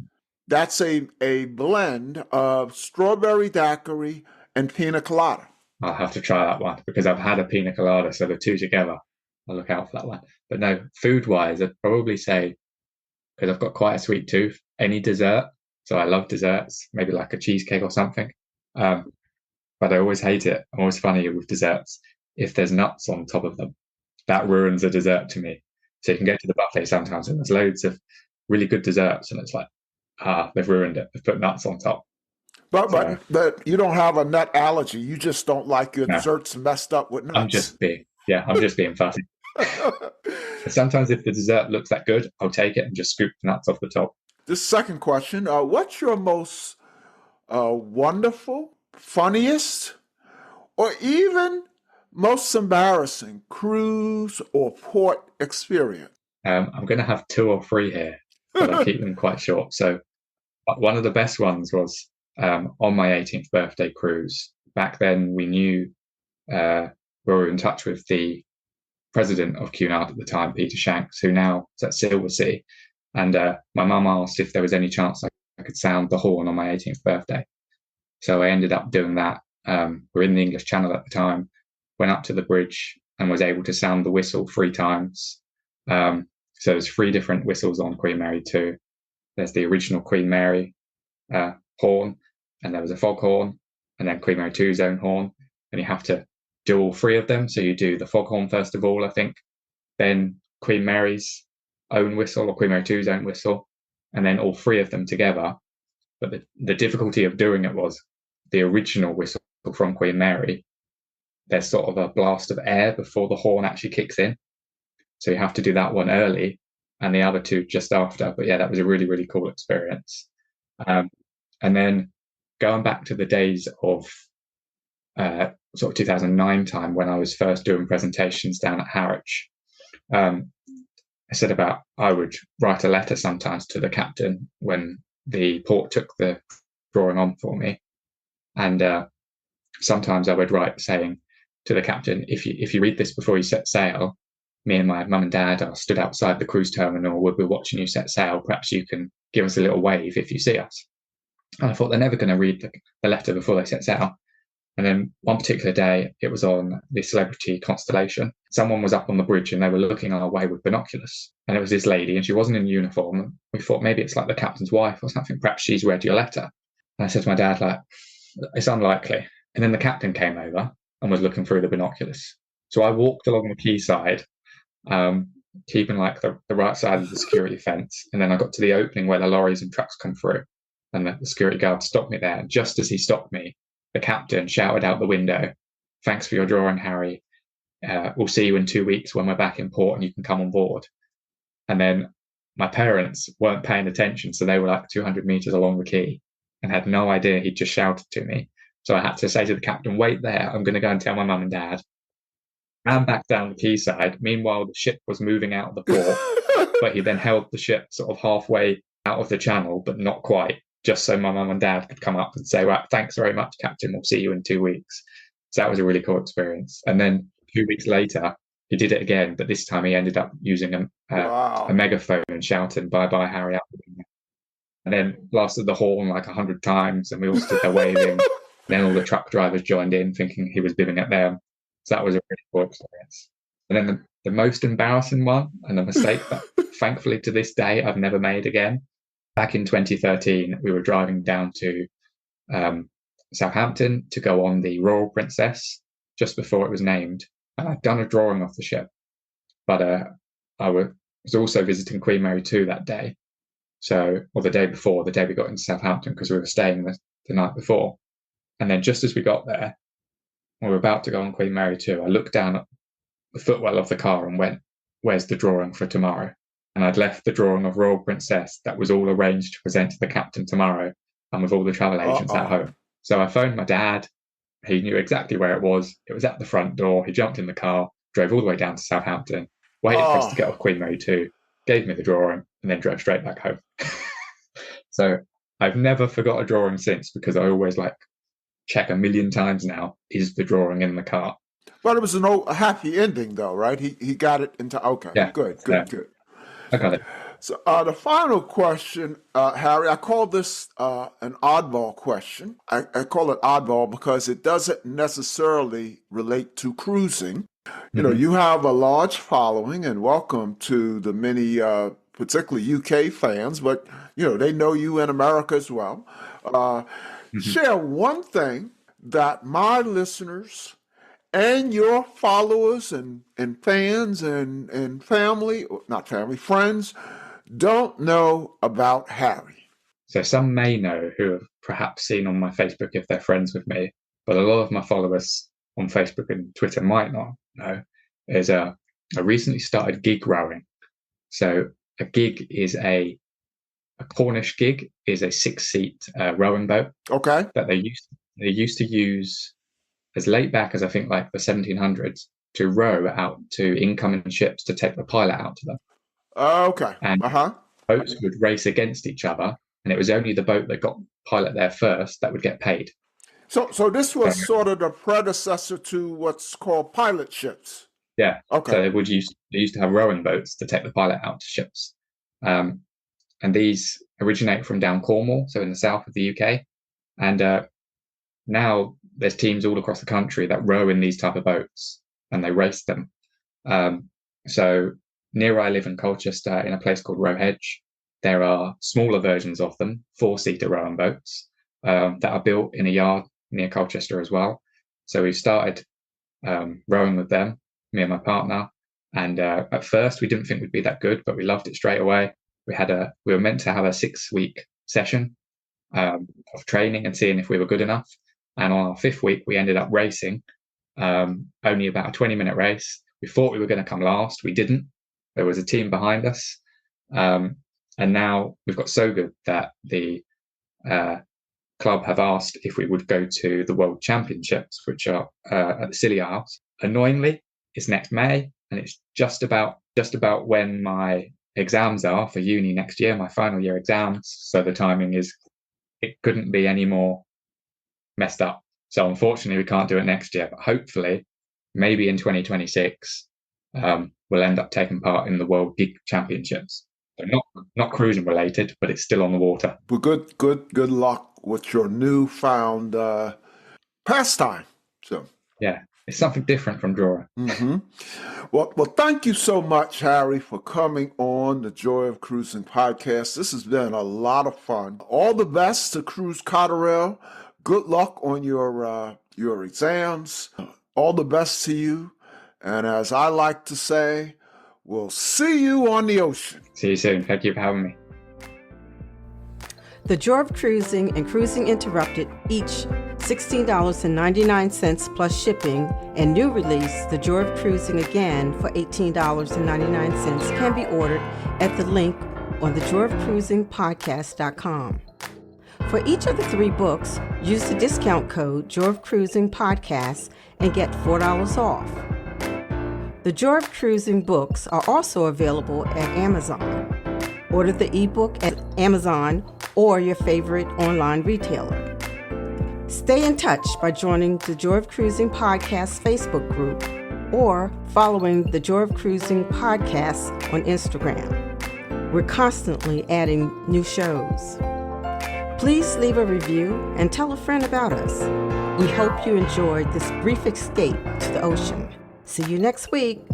That's a blend of strawberry daiquiri and pina colada. I'll have to try that one because I've had a pina colada, so the two together, I'll look out for that one. But no, food-wise, I'd probably say, because I've got quite a sweet tooth, any dessert. So I love desserts, maybe like a cheesecake or something. But I always hate it. I'm always funny with desserts. If there's nuts on top of them, that ruins a dessert to me. So you can get to the buffet sometimes and there's loads of really good desserts, and it's like, they've ruined it. They've put nuts on top. But you don't have a nut allergy. You just don't like your desserts messed up with nuts. I'm just being fussy. Sometimes if the dessert looks that good, I'll take it and just scoop the nuts off the top. This second question, what's your most wonderful, funniest, or even most embarrassing cruise or port experience? I'm going to have 2 or 3 here, but I'll keep them quite short. So one of the best ones was on my 18th birthday cruise. Back then, we knew we were in touch with the president of Cunard at the time, Peter Shanks, who now is at Silversea. And my mum asked if there was any chance I could sound the horn on my 18th birthday. So I ended up doing that. We're in the English Channel at the time, went up to the bridge and was able to sound the whistle 3 times. So there's 3 different whistles on Queen Mary 2. There's the original Queen Mary horn, and there was a foghorn, and then Queen Mary 2's own horn. And you have to do all 3 of them. So you do the foghorn first of all, I think, then Queen Mary's own whistle or Queen Mary 2's own whistle, and then all 3 of them together. But the difficulty of doing it was the original whistle from Queen Mary, there's sort of a blast of air before the horn actually kicks in. So you have to do that one early and the other 2 just after. But yeah, that was a really, really cool experience. And then going back to the days of sort of 2009 time when I was first doing presentations down at Harwich, I said about I would write a letter sometimes to the captain when the port took the drawing on for me. And sometimes I would write saying to the captain, if you read this before you set sail, me and my mum and dad are stood outside the cruise terminal. We'll be watching you set sail. Perhaps you can give us a little wave if you see us. And I thought they're never going to read the letter before they set sail. And then one particular day, it was on the Celebrity Constellation. Someone was up on the bridge and they were looking our way with binoculars. And it was this lady and she wasn't in uniform. We thought maybe it's like the captain's wife or something. Perhaps she's read your letter. And I said to my dad, like, it's unlikely. And then the captain came over and was looking through the binoculars. So I walked along the quayside, keeping like the right side of the security fence. And then I got to the opening where the lorries and trucks come through. And the security guard stopped me there. And just as he stopped me, the captain shouted out the window, "Thanks for your drawing, Harry. We'll see you in 2 weeks when we're back in port and you can come on board." And then my parents weren't paying attention. So they were like 200 meters along the quay and had no idea he'd just shouted to me. So I had to say to the captain, "Wait there. I'm going to go and tell my mum and dad." Ran back down the quayside. Meanwhile, the ship was moving out of the port, but he then held the ship sort of halfway out of the channel, but not quite. just so my mum and dad could come up and say, "Well, thanks very much, Captain. We'll see you in 2 weeks." So that was a really cool experience. And then 2 weeks later, he did it again, but this time he ended up using a megaphone and shouting, "Bye bye, Harry." And then blasted the horn like 100 times, and we all stood there waving. Then all the truck drivers joined in, thinking he was bibbing at them. So that was a really cool experience. And then the most embarrassing one, and a mistake that thankfully to this day I've never made again. Back in 2013, we were driving down to Southampton to go on the Royal Princess just before it was named. And I'd done a drawing of the ship, but I was also visiting Queen Mary 2 that day. So, or the day before, the day we got into Southampton, because we were staying the night before. And then just as we got there, we were about to go on Queen Mary 2, I looked down at the footwell of the car and went, "Where's the drawing for tomorrow?" And I'd left the drawing of Royal Princess that was all arranged to present to the captain tomorrow, and with all the travel agents at home. So I phoned my dad. He knew exactly where it was. It was at the front door. He jumped in the car, drove all the way down to Southampton, waited for us to get off Queen Mary 2, gave me the drawing, and then drove straight back home. So I've never forgot a drawing since, because I always check a million times now, is the drawing in the car? But it was a happy ending, though, right? He got it into, okay, yeah, good. I got it. So the final question, Harry, I call this an oddball question. I call it oddball because it doesn't necessarily relate to cruising. You know, you have a large following, and welcome to the many, particularly UK fans, but, they know you in America as well. Share one thing that my listeners and your followers and fans and family, not family, friends, don't know about Harry. So some may know, who have perhaps seen on my Facebook if they're friends with me, but a lot of my followers on Facebook and Twitter might not know, is I recently started gig rowing. So a gig is a Cornish gig is a 6-seat rowing boat. Okay. That they used to use as late back as I think the 1700s to row out to incoming ships to take the pilot out to them. Okay. And boats would race against each other, and it was only the boat that got pilot there first that would get paid. So this was sort of the predecessor to what's called pilot ships. Yeah. Okay. So they used to have rowing boats to take the pilot out to ships. And these originate from down Cornwall, so in the south of the UK. And now there's teams all across the country that row in these type of boats, and they race them. So near where I live in Colchester, in a place called Rowhedge, there are smaller versions of them, 4-seater rowing boats, that are built in a yard near Colchester as well. So we started rowing with them, me and my partner. And at first we didn't think we'd be that good, but we loved it straight away. We were meant to have a 6-week session of training and seeing if we were good enough. And on our 5th week, we ended up racing, only about a 20-minute race. We thought we were going to come last. We didn't. There was a team behind us. And now we've got so good that the club have asked if we would go to the World Championships, which are at the Scilly Isles. Annoyingly, it's next May, and it's just about when my exams are for uni next year, my final year exams. So the timing it couldn't be any more messed up. So unfortunately, we can't do it next year, but hopefully, maybe in 2026, we'll end up taking part in the World Gig Championships. So not cruising related, but it's still on the water. Well, good luck with your newfound pastime. So yeah, it's something different from drawing. Mm-hmm. Well, thank you so much, Harry, for coming on the Joy of Cruising podcast. This has been a lot of fun. All the best to Cruise Cotterill. Good luck on your exams. All the best to you. And as I like to say, we'll see you on the ocean. See you soon. Thank you for having me. The Joy of Cruising and Cruising Interrupted, each $16.99 plus shipping, and new release, The Joy of Cruising Again for $18.99 can be ordered at the link on thejoyofcruisingpodcast.com. For each of the 3 books, use the discount code Joy of Cruising Podcast and get $4 off. The Joy of Cruising books are also available at Amazon. Order the ebook at Amazon or your favorite online retailer. Stay in touch by joining the Joy of Cruising Podcast Facebook group or following the Joy of Cruising Podcast on Instagram. We're constantly adding new shows. Please leave a review and tell a friend about us. We hope you enjoyed this brief escape to the ocean. See you next week.